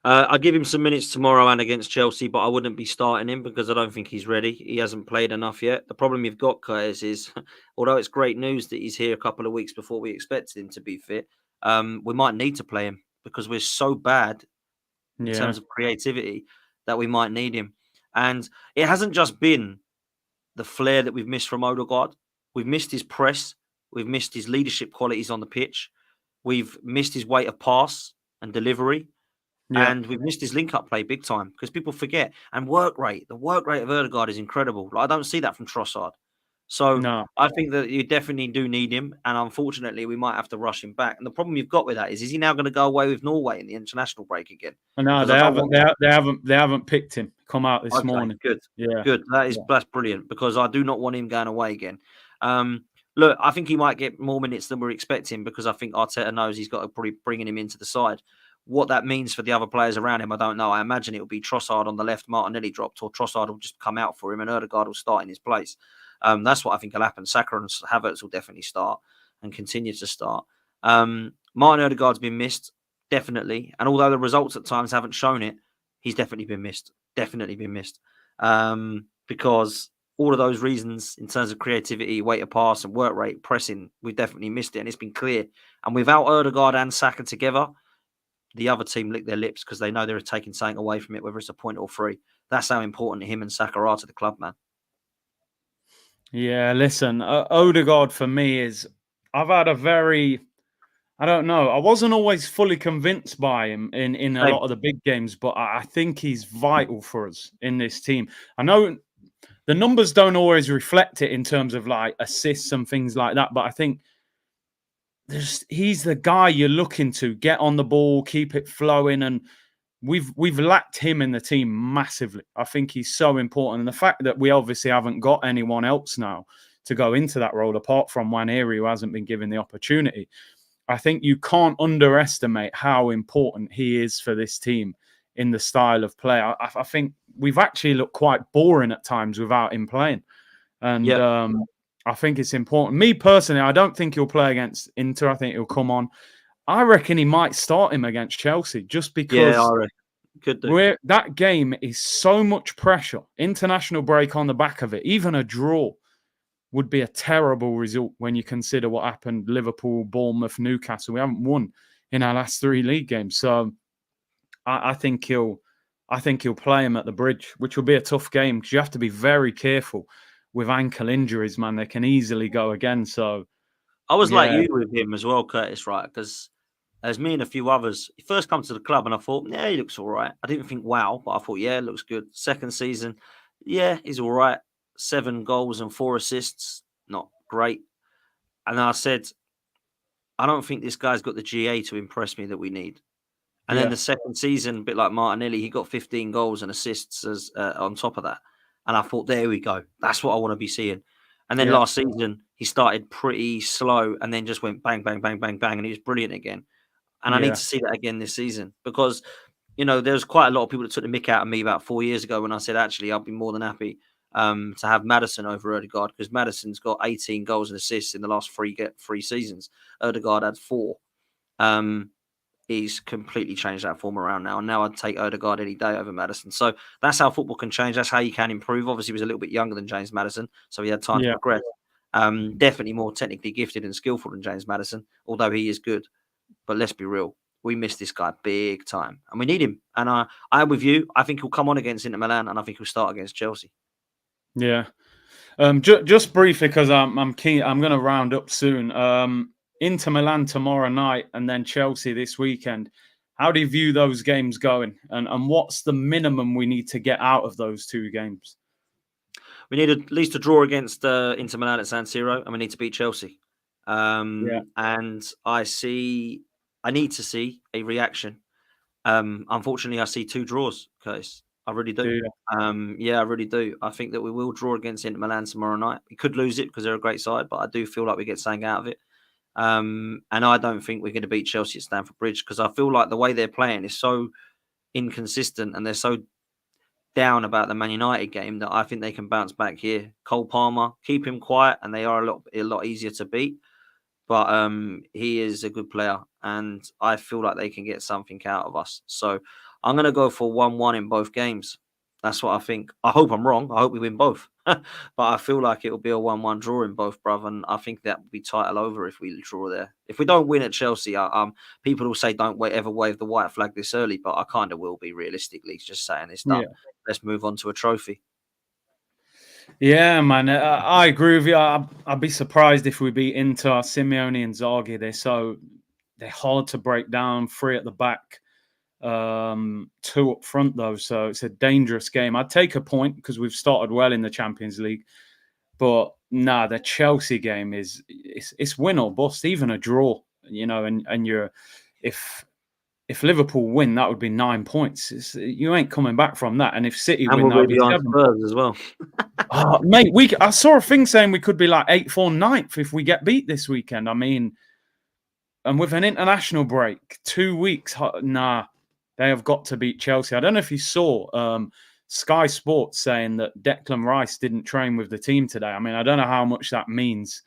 [SPEAKER 2] I'll give him some minutes tomorrow and against Chelsea, but I wouldn't be starting him because I don't think he's ready. He hasn't played enough yet. The problem you've got, Curtis, is although it's great news that he's here a couple of weeks before we expected him to be fit, we might need to play him because we're so bad in terms of creativity that we might need him. And it hasn't just been the flair that we've missed from Odegaard. We've missed his press. We've missed his leadership qualities on the pitch. We've missed his weight of pass and delivery. Yeah. And we've missed his link-up play big time because people forget. And work rate. The work rate of Odegaard is incredible. I don't see that from Trossard. So I think that you definitely do need him. And unfortunately, we might have to rush him back. And the problem you've got with that is he now going to go away with Norway in the international break again?
[SPEAKER 1] No, they haven't picked him. Come out this morning.
[SPEAKER 2] Good. Yeah. Good. That's brilliant because I do not want him going away again. Look, I think he might get more minutes than we're expecting because I think Arteta knows he's got to probably bringing him into the side. What that means for the other players around him, I don't know. I imagine it will be Trossard on the left, Martinelli dropped, or Trossard will just come out for him and Odegaard will start in his place. That's what I think will happen. Saka and Havertz will definitely start and continue to start. Martin Odegaard's been missed, definitely. And although the results at times haven't shown it, he's definitely been missed. Because all of those reasons in terms of creativity, weight of pass and work rate, pressing, we've definitely missed it and it's been clear. And without Odegaard and Saka together, the other team lick their lips because they know they're taking something away from it, whether it's a point or 3. That's how important him and Saka are to the club, man.
[SPEAKER 1] Yeah, listen, Odegaard for me is, I've had a very I don't know. I wasn't always fully convinced by him in a
[SPEAKER 2] Same.
[SPEAKER 1] lot of the big games, but I think he's vital for us in this team. I know the numbers don't always reflect it in terms of like assists and things like that, but I think he's the guy you're looking to get on the ball, keep it flowing, and we've lacked him in the team massively. I think he's so important, and the fact that we obviously haven't got anyone else now to go into that role apart from Waneri, who hasn't been given the opportunity. I think you can't underestimate how important he is for this team in the style of play. I think we've actually looked quite boring at times without him playing. And I think it's important. Me personally, I don't think he'll play against Inter. I think he'll come on. I reckon he might start him against Chelsea just because
[SPEAKER 2] I reckon. Could do.
[SPEAKER 1] That game is so much pressure. International break on the back of it. Even a draw would be a terrible result when you consider what happened. Liverpool, Bournemouth, Newcastle. We haven't won in our last 3 league games. So I think he'll play him at the Bridge, which will be a tough game because you have to be very careful with ankle injuries, man. They can easily go again. So
[SPEAKER 2] I was like you with him as well, Curtis, right? Because as me and a few others, he first come to the club and I thought, yeah, he looks all right. I didn't think wow, but I thought, yeah, looks good. Second season, yeah, he's all right. 7 goals and 4 assists, not great. And I said, I don't think this guy's got the GA to impress me that we need. And then the second season, a bit like Martinelli, he got 15 goals and assists as on top of that. And I thought, there we go. That's what I want to be seeing. And then last season, he started pretty slow and then just went bang, bang, bang, bang, bang. And he was brilliant again. And I need to see that again this season because, you know, there's quite a lot of people that took the mick out of me about 4 years ago when I said, actually, I'll be more than happy to have Maddison over Odegaard because Maddison's got 18 goals and assists in the last 3 seasons. Odegaard had 4. He's completely changed that form around now. And now I'd take Odegaard any day over Maddison. So that's how football can change. That's how you can improve. Obviously, he was a little bit younger than James Maddison, so he had time to progress. Definitely more technically gifted and skillful than James Maddison, although he is good. But let's be real. We miss this guy big time. And we need him. And I'm with you. I think he'll come on against Inter Milan and I think he'll start against Chelsea.
[SPEAKER 1] Yeah. Just briefly, because I'm keen. I'm going to round up soon. Inter Milan tomorrow night and then Chelsea this weekend. How do you view those games going? And what's the minimum we need to get out of those 2 games?
[SPEAKER 2] We need at least a draw against Inter Milan at San Siro, and we need to beat Chelsea. And I need to see a reaction. Unfortunately, I see 2 draws, Curtis. I really do. I really do. I think that we will draw against Inter Milan tomorrow night. We could lose it because they're a great side, but I do feel like we get something out of it. And I don't think we're going to beat Chelsea at Stamford Bridge because I feel like the way they're playing is so inconsistent and they're so down about the Man United game that I think they can bounce back here. Cole Palmer, keep him quiet, and they are a lot easier to beat. But he is a good player, and I feel like they can get something out of us. So I'm going to go for 1-1 in both games. That's what I think. I hope I'm wrong. I hope we win both. But I feel like it will be a 1-1 draw in both, brother. And I think that will be title over if we draw there. If we don't win at Chelsea, people will say don't ever wave the white flag this early, but I kind of will be realistically just saying it's done. Yeah. Let's move on to a trophy.
[SPEAKER 1] Yeah, man. I agree with you. I'd be surprised if we beat Inter, Simeone and Inzaghi. They're hard to break down. 3 at the back. 2 up front though, so it's a dangerous game. I'd take a point because we've started well in the Champions League, but the Chelsea game it's win or bust, even a draw, you know. And you're if Liverpool win, that would be 9 points. You ain't coming back from that. And if City win, that would be 7
[SPEAKER 2] Spurs as well.
[SPEAKER 1] Mate, I saw a thing saying we could be like 8th or 9th if we get beat this weekend. I mean, and with an international break, 2 weeks, they have got to beat Chelsea. I don't know if you saw Sky Sports saying that Declan Rice didn't train with the team today. I mean, I don't know how much that means.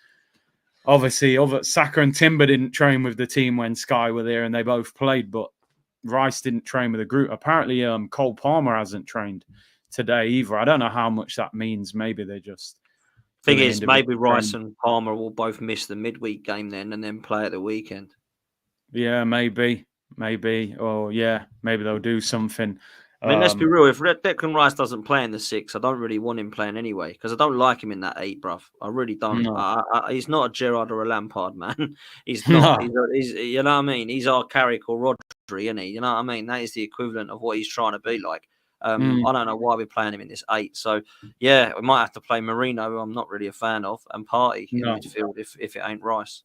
[SPEAKER 1] Obviously, Saka and Timber didn't train with the team when Sky were there and they both played, but Rice didn't train with the group. Apparently, Cole Palmer hasn't trained today either. I don't know how much that means. Maybe they just...
[SPEAKER 2] Thing is, maybe Rice and Palmer will both miss the midweek game then and then play at the weekend.
[SPEAKER 1] Yeah, maybe. Or, maybe they'll do something.
[SPEAKER 2] I mean, let's be real. If Declan Rice doesn't play in the 6, I don't really want him playing anyway because I don't like him in that 8, bruv. I really don't.
[SPEAKER 1] No,
[SPEAKER 2] He's not a Gerrard or a Lampard, man. He's not.
[SPEAKER 1] no,
[SPEAKER 2] You know what I mean? He's our Carrick or Rodri, isn't he? You know what I mean? That is the equivalent of what he's trying to be like.
[SPEAKER 1] mm,
[SPEAKER 2] I don't know why we're playing him in this 8. So, yeah, we might have to play Marino, who I'm not really a fan of, and Partey in
[SPEAKER 1] no.
[SPEAKER 2] midfield if it ain't Rice.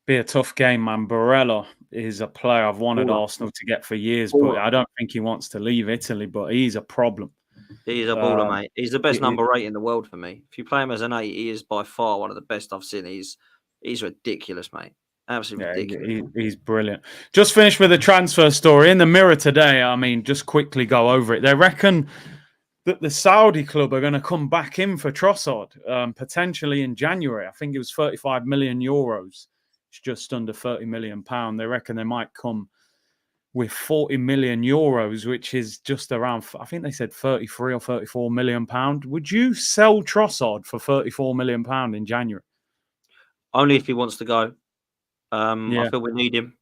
[SPEAKER 1] Be a tough game, man. Barella is a player I've wanted
[SPEAKER 2] Baller.
[SPEAKER 1] Arsenal to get for years, but
[SPEAKER 2] Baller.
[SPEAKER 1] I don't think he wants to leave Italy. But he's a problem.
[SPEAKER 2] He's a baller,
[SPEAKER 1] Um,
[SPEAKER 2] mate. He's the best
[SPEAKER 1] it,
[SPEAKER 2] number 8 in the world for me. If you play him as an 8, he is by far one of the best I've seen. He's ridiculous, mate. Absolutely
[SPEAKER 1] yeah,
[SPEAKER 2] ridiculous.
[SPEAKER 1] he's brilliant. Just finished with a transfer story in the Mirror today. I mean, just quickly go over it. They reckon that the Saudi club are going to come back in for Trossard potentially in January. I think it was 35 million euros. It's just under 30 million pound. They reckon they might come with 40 million euros, which is just around, I think they said 33 or 34 million pound. Would you sell Trossard for 34 million pound in January?
[SPEAKER 2] Only if he wants to go. I
[SPEAKER 1] Yeah,
[SPEAKER 2] feel we need him.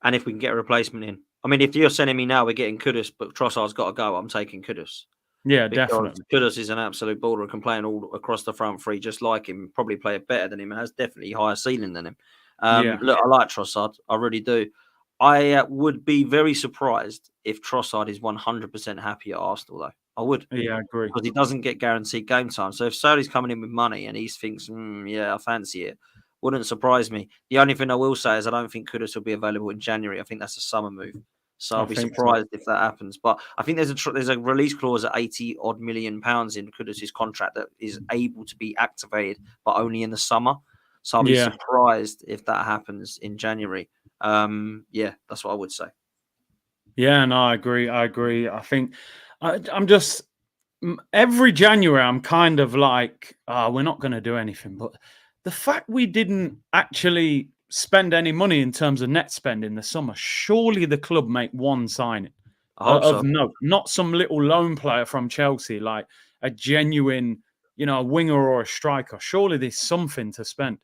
[SPEAKER 2] And if we can get a replacement in. I mean, if you're sending me now, we're getting Kudus, but Trossard's got to go. I'm taking Kudus.
[SPEAKER 1] yeah,
[SPEAKER 2] Because
[SPEAKER 1] definitely.
[SPEAKER 2] Kudus is an absolute baller and can play all across the front three just like him, probably play it better than him, and has definitely higher ceiling than him.
[SPEAKER 1] Yeah,
[SPEAKER 2] Look, I like Trossard. I really do. I would be very surprised if Trossard is 100% happy at Arsenal, though. I would.
[SPEAKER 1] yeah, I agree.
[SPEAKER 2] Because he doesn't get guaranteed game time. So if Saudi's coming in with money and he thinks, yeah, I fancy it, wouldn't surprise me. The only thing I will say is I don't think Kudus will be available in January. I think that's a summer move. So
[SPEAKER 1] I
[SPEAKER 2] I'll be
[SPEAKER 1] think so.
[SPEAKER 2] surprised if that happens. But I think there's a release clause at 80 odd million pounds in Kudus's contract that is able to be activated, but only in the summer. So I'll be
[SPEAKER 1] Yeah,
[SPEAKER 2] surprised if that happens in January. Yeah, that's what I would say.
[SPEAKER 1] yeah, no, I agree. I think I'm just every January I'm kind of like, we're not going to do anything. But the fact we didn't actually spend any money in terms of net spend in the summer, surely the club make one signing
[SPEAKER 2] I hope
[SPEAKER 1] of
[SPEAKER 2] so.
[SPEAKER 1] note, not some little loan player from Chelsea, like a genuine, a winger or a striker. Surely there's something to spend.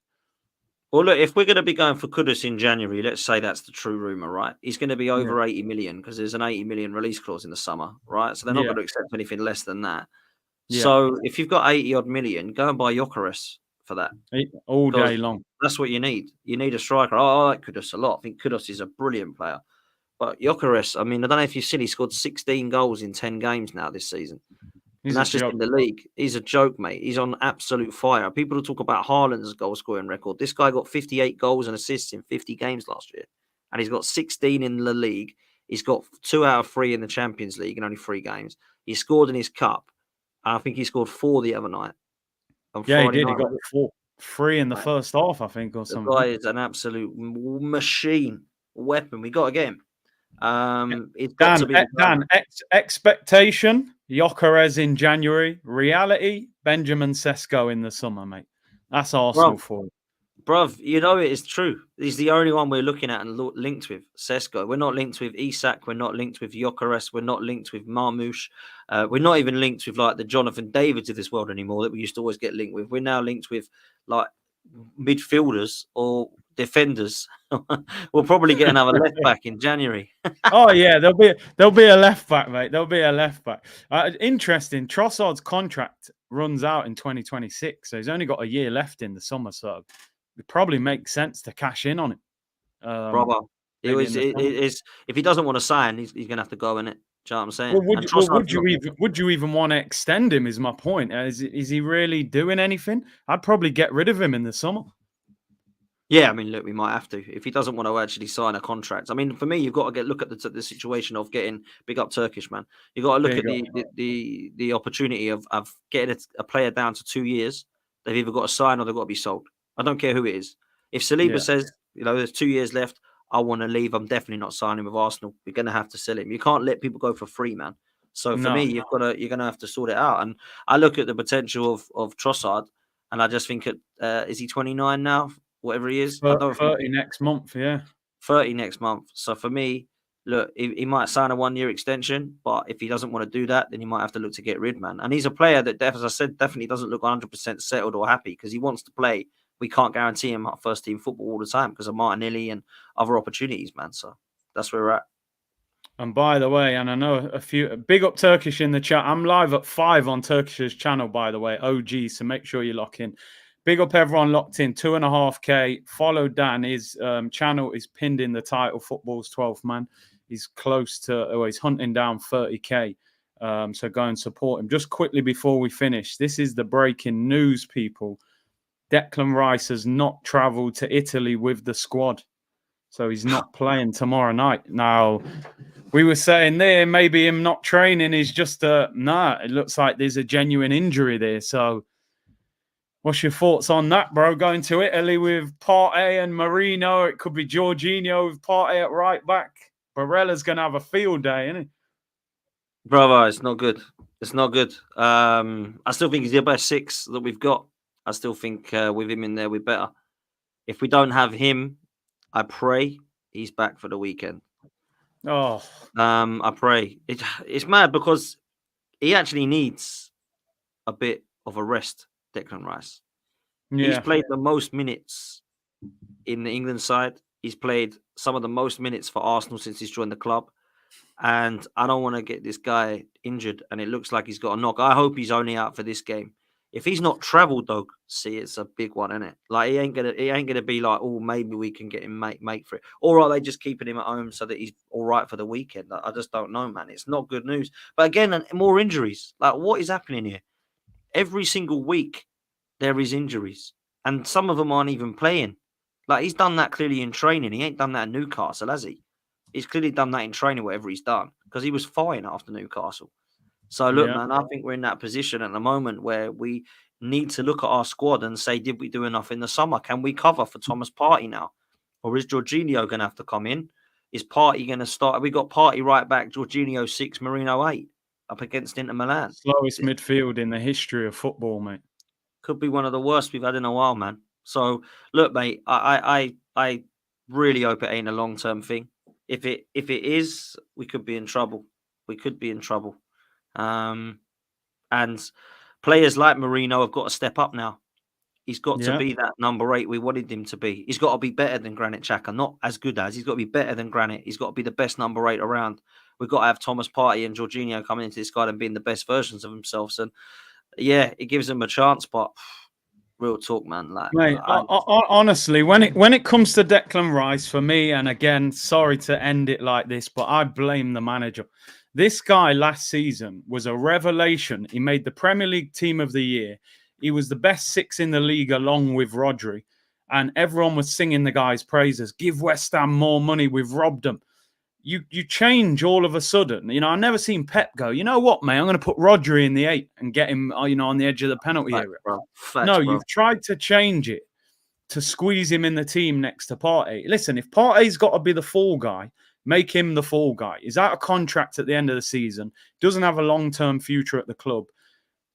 [SPEAKER 2] Well, look, if we're going to be going for Kudus in January, let's say that's the true rumor, right? He's going to be
[SPEAKER 1] Yeah,
[SPEAKER 2] over 80 million because there's an 80 million release clause in the summer, right? So they're not
[SPEAKER 1] yeah,
[SPEAKER 2] going to accept anything less than that.
[SPEAKER 1] yeah.
[SPEAKER 2] So if you've got 80 odd million, go and buy Gyökeres for that
[SPEAKER 1] All
[SPEAKER 2] because
[SPEAKER 1] day long.
[SPEAKER 2] that's what you need. You need a striker. I like Kudus a lot. I think Kudus is a brilliant player. But Gyökeres, I mean, I don't know if you've seen, he scored 16 goals in 10 games now this season. And
[SPEAKER 1] He's a
[SPEAKER 2] that's just
[SPEAKER 1] joke.
[SPEAKER 2] in the league. He's a joke, mate. He's on absolute fire. People will talk about Haaland's goal scoring record. This guy got 58 goals and assists in 50 games last year. And he's got 16 in the league. He's got 2 out of 3 in the Champions League in only 3 games. He scored in his cup. And I think he scored 4 the other night. On
[SPEAKER 1] Yeah, he
[SPEAKER 2] Friday
[SPEAKER 1] did. He
[SPEAKER 2] night,
[SPEAKER 1] got
[SPEAKER 2] was it?
[SPEAKER 1] 3 in the
[SPEAKER 2] Mate,
[SPEAKER 1] first half, I think, or
[SPEAKER 2] the guy
[SPEAKER 1] something.
[SPEAKER 2] is an absolute machine, weapon. We got to get him. It's got
[SPEAKER 1] Dan,
[SPEAKER 2] to be the guy.
[SPEAKER 1] expectation, Gyökeres in January. Reality, Benjamin Sesko in the summer, mate. That's Arsenal
[SPEAKER 2] Bro,
[SPEAKER 1] for you.
[SPEAKER 2] Bruv, you know it is true. He's the only one we're looking at and linked with Sesko. We're not linked with Isak. We're not linked with Gyökeres. We're not linked with Marmoush. We're not even linked with like the Jonathan Davids of this world anymore that we used to always get linked with. We're now linked with like midfielders or defenders. We'll probably get another left back in January.
[SPEAKER 1] Oh yeah, there'll be a left back, mate. There'll be a left back. Interesting. Trossard's contract runs out in 2026, so he's only got a year left in the summer. So it probably makes sense to cash in on him.
[SPEAKER 2] Brother,
[SPEAKER 1] Maybe in the
[SPEAKER 2] it
[SPEAKER 1] summer.
[SPEAKER 2] is if he doesn't want to sign, he's going to have to go in it. Do you know what I'm
[SPEAKER 1] Well,
[SPEAKER 2] saying?
[SPEAKER 1] would
[SPEAKER 2] And
[SPEAKER 1] you, well,
[SPEAKER 2] Trossard's not.
[SPEAKER 1] would you even want to extend him? Is my point. Is he really doing anything? I'd probably get rid of him in the summer.
[SPEAKER 2] Yeah, I mean, look, we might have to if he doesn't want to actually sign a contract. I mean, for me, you've got to look at the situation of getting big up Turkish man. You've got to look
[SPEAKER 1] There you
[SPEAKER 2] at
[SPEAKER 1] go.
[SPEAKER 2] the opportunity of getting a player down to 2 years. They've either got to sign or they've got to be sold. I don't care who it is. If Saliba
[SPEAKER 1] Yeah.
[SPEAKER 2] says, there's 2 years left, I want to leave. I'm definitely not signing with Arsenal. We're going to have to sell him. You can't let people go for free, man. So for me,
[SPEAKER 1] No.
[SPEAKER 2] you're gonna have to sort it out. And I look at the potential of Trossard, and I just think, is he 29 now? Whatever he is, I don't think
[SPEAKER 1] 30 next month. Yeah.
[SPEAKER 2] 30 next month. So for me, look, he might sign a 1-year extension, but if he doesn't want to do that, then he might have to look to get rid, man. And he's a player that, as I said, definitely doesn't look 100% settled or happy because he wants to play. We can't guarantee him first team football all the time because of Martinelli and other opportunities, man. So that's where we're at.
[SPEAKER 1] And by the way, and I know a few big up Turkish in the chat. I'm live at 5 on Turkish's channel, by the way, OG. So make sure you lock in. Big up everyone locked in. 2.5K. Follow Dan. His channel is pinned in the title. Football's 12th man. He's close to, he's hunting down 30K. So go and support him. Just quickly before we finish, this is the breaking news, people. Declan Rice has not travelled to Italy with the squad. So he's not playing tomorrow night. Now, we were saying there, maybe him not training is just it looks like there's a genuine injury there. So what's your thoughts on that, bro? Going to Italy with Partey and Marino. It could be Jorginho with Partey at right back. Barella's going to have a field day, isn't he?
[SPEAKER 2] Bravo, it's not good. It's not good. I still think he's the best 6 that we've got. I still think with him in there, we're better. If we don't have him, I pray he's back for the weekend.
[SPEAKER 1] Oh,
[SPEAKER 2] I pray. It's mad because he actually needs a bit of a rest, Declan Rice.
[SPEAKER 1] yeah.
[SPEAKER 2] He's played the most minutes in the England side. He's played some of the most minutes for Arsenal since he's joined the club. And I don't want to get this guy injured. And it looks like he's got a knock. I hope he's only out for this game. If he's not travelled, though, see, it's a big one, isn't it? Like he ain't gonna be like, oh, maybe we can get him make for it. Or are they just keeping him at home so that he's all right for the weekend? I just don't know, man. It's not good news. But again, more injuries. Like, what is happening here? Every single week there is injuries, and some of them aren't even playing. Like he's done that clearly in training. He ain't done that in Newcastle, has he? He's clearly done that in training, whatever he's done, because he was fine after Newcastle. So look, man, I think we're in that position at the moment where we need to look at our squad and say, did we do enough in the summer? Can we cover for Thomas Partey now? Or is Jorginho going to have to come in? Is Partey going to start? We got Partey right back, Jorginho 6, Marino 8 up against Inter Milan.
[SPEAKER 1] Slowest midfield in the history of football, mate.
[SPEAKER 2] Could be one of the worst we've had in a while, man. So look, mate, I really hope it ain't a long-term thing. If it is, we could be in trouble. We could be in trouble. And players like Marino have got to step up now. He's got to be that number 8 we wanted him to be. He's got to be better than Granit Xhaka, not as good as. He's got to be better than Granit. He's got to be the best number 8 around. We've got to have Thomas Partey and Jorginho coming into this squad and being the best versions of themselves. And yeah, it gives them a chance, but real talk, man. Like,
[SPEAKER 1] mate, honestly, when it comes to Declan Rice, for me, and again, sorry to end it like this, but I blame the manager. This guy last season was a revelation. He made the Premier League Team of the Year. He was the best 6 in the league along with Rodri. And everyone was singing the guy's praises. Give West Ham more money. We've robbed them. You change all of a sudden. You know, I've never seen Pep go, you know what, mate? I'm going to put Rodri in the 8 and get him, on the edge of the penalty area. No, you've tried to change it to squeeze him in the team next to Partey. Listen, if Partey's got to be the fall guy, make him the fall guy. He's out of contract at the end of the season. Doesn't have a long-term future at the club.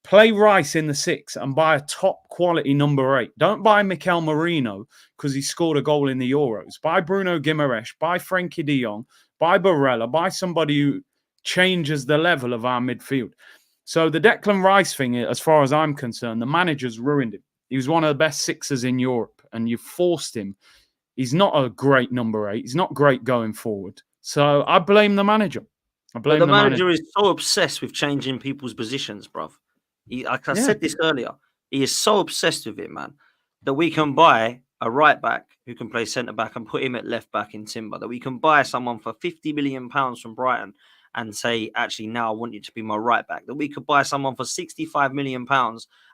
[SPEAKER 1] Play Rice in the 6 and buy a top-quality number 8. Don't buy Mikel Marino because he scored a goal in the Euros. Buy Bruno Guimaraes. Buy Frenkie de Jong. Buy Barella. Buy somebody who changes the level of our midfield. So the Declan Rice thing, as far as I'm concerned, the manager's ruined him. He was one of the best 6ers in Europe, and you forced him. He's not a great number 8. He's not great going forward. So I blame the manager.
[SPEAKER 2] The manager is so obsessed with changing people's positions, bruv. Like I said this earlier, he is so obsessed with it, man, that we can buy a right back who can play centre back and put him at left back in Timber. That we can buy someone for £50 million from Brighton and say, actually, now I want you to be my right back. That we could buy someone for £65 million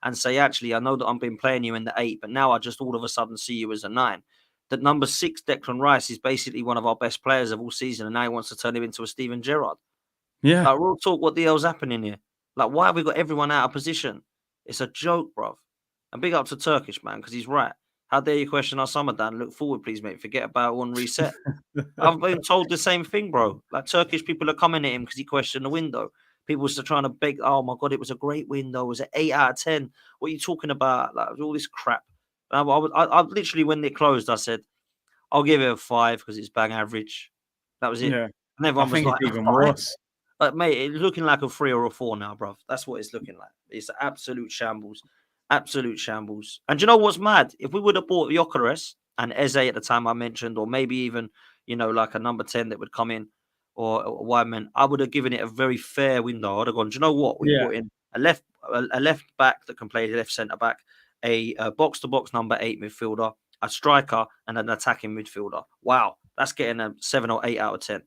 [SPEAKER 2] and say, actually, I know that I've been playing you in the 8, but now I just all of a sudden see you as a 9. That number 6, Declan Rice, is basically one of our best players of all season, and now he wants to turn him into a Steven Gerrard.
[SPEAKER 1] Yeah.
[SPEAKER 2] Like, real talk, what the hell's happening here? Like, why have we got everyone out of position? It's a joke, bruv. And big up to Turkish, man, because he's right. How dare you question our summer, Dan? Look forward, please, mate. Forget about one reset. I've been told the same thing, bro. Like, Turkish people are coming at him because he questioned the window. People are trying to beg, oh, my God, it was a great window. It was an 8 out of 10. What are you talking about? Like, all this crap. I literally, when it closed, I said, I'll give it a 5 because it's bang average. That was it.
[SPEAKER 1] Yeah.
[SPEAKER 2] And everyone was like,
[SPEAKER 1] it's even worse.
[SPEAKER 2] Mate, it's looking like a 3 or a 4 now, bruv. That's what it's looking like. It's an absolute shambles. Absolute shambles. And do you know what's mad? If we would have bought Gyökeres and Eze at the time I mentioned, or maybe even, like a number 10 that would come in, or a wide man, I would have given it a very fair window. I'd have gone, do you know what? We
[SPEAKER 1] Yeah.
[SPEAKER 2] brought in a left back that can play left centre back, a box to box number 8 midfielder, a striker, and an attacking midfielder. Wow, that's getting a 7 or 8 out of 10.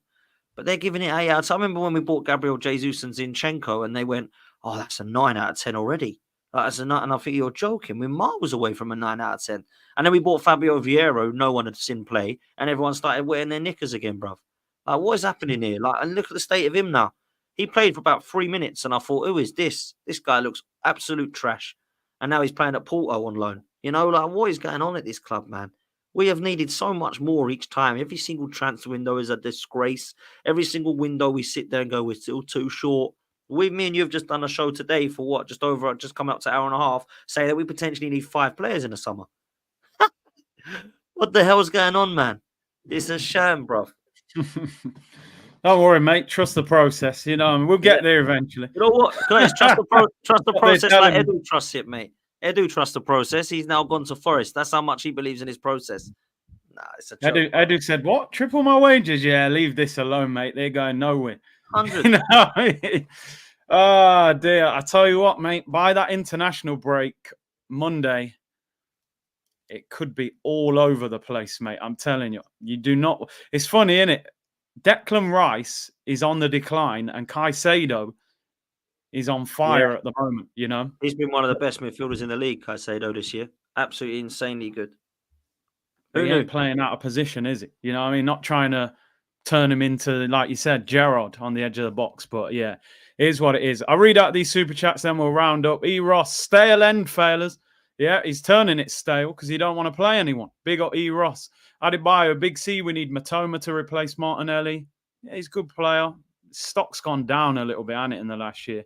[SPEAKER 2] But they're giving it 8 out of 10. I remember when we bought Gabriel Jesus and Zinchenko, and they went, "Oh, that's a 9 out of 10 already." That's a 9, and I think you're joking. We're miles away from a 9 out of 10. And then we bought Fabio Vieira, no one had seen play, and everyone started wearing their knickers again, bruv. Like, what is happening here? Like, and look at the state of him now. He played for about 3 minutes, and I thought, who is this? This guy looks absolute trash. And now he's playing at Porto on loan. You know, like, what is going on at this club, man? We have needed so much more each time. Every single transfer window is a disgrace. Every single window we sit there and go, we're still too short. Me and you have just done a show today for what? Just coming up to an hour and a half, saying that we potentially need 5 players in the summer. What the hell's going on, man? It's a sham, bruv.
[SPEAKER 1] Don't worry, mate. Trust the process. You know, we'll get there eventually.
[SPEAKER 2] You know what? Guys, trust the process like Edu trusts it, mate. Edu trusts the process. He's now gone to Forest. That's how much he believes in his process. Nah, it's a joke.
[SPEAKER 1] Edu said, "What? Triple my wages? Yeah, leave this alone, mate. They're going nowhere."
[SPEAKER 2] 100.
[SPEAKER 1] You know? Oh dear. I tell you what, mate. By that international break Monday, it could be all over the place, mate. I'm telling you. You do not. It's funny, isn't it? Declan Rice is on the decline, and Caicedo is on fire at the moment. You know,
[SPEAKER 2] he's been one of the best midfielders in the league, Caicedo, this year. Absolutely insanely good.
[SPEAKER 1] He ain't playing out of position, is it? You know, I mean, not trying to turn him into, like you said, Gerrard on the edge of the box. But yeah, it is what it is. I'll read out these super chats, then we'll round up. E. Ross, stale end failures. Yeah, he's turning it stale because he don't want to play anyone. Big up E. Ross. Adebayo, Big C, we need Matoma to replace Martinelli. Yeah, he's a good player. Stock's gone down a little bit, hasn't it, in the last year?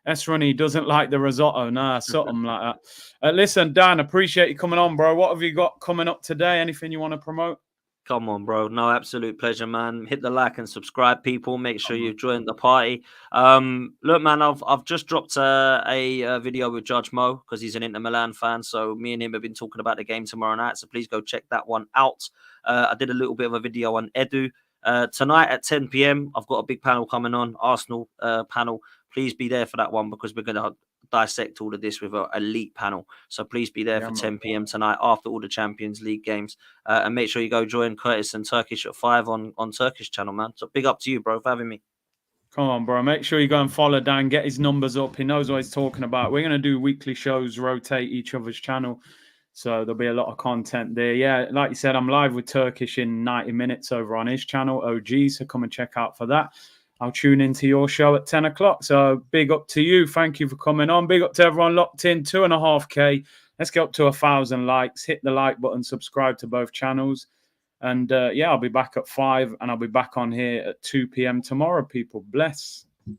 [SPEAKER 1] Esroni doesn't like the risotto. Nah, something like that. Listen, Dan, appreciate you coming on, bro. What have you got coming up today? Anything you want to promote?
[SPEAKER 2] Come on, bro. No, absolute pleasure, man. Hit the like and subscribe, people. Make sure you join the party. Look, man, I've just dropped a video with Judge Mo because he's an Inter Milan fan. So me and him have been talking about the game tomorrow night. So please go check that one out. I did a little bit of a video on Edu. Tonight at 10 p.m, I've got a big panel coming on, Arsenal panel. Please be there for that one because we're going to dissect all of this with an elite panel. So please be there for 10 p.m. tonight after all the Champions League games. And make sure you go join Curtis and Turkish at 5 on Turkish channel, man. So big up to you, bro, for having me.
[SPEAKER 1] Come on, bro. Make sure you go and follow Dan, get his numbers up. He knows what he's talking about. We're going to do weekly shows, rotate each other's channel. So there'll be a lot of content there. Yeah, like you said, I'm live with Turkish in 90 minutes over on his channel, OG. So come and check out for that. I'll tune into your show at 10 o'clock. So big up to you. Thank you for coming on. Big up to everyone locked in. 2.5K. Let's get up to 1,000 likes. Hit the like button. Subscribe to both channels. And yeah, I'll be back at 5 and I'll be back on here at 2 p.m. tomorrow, people. Bless.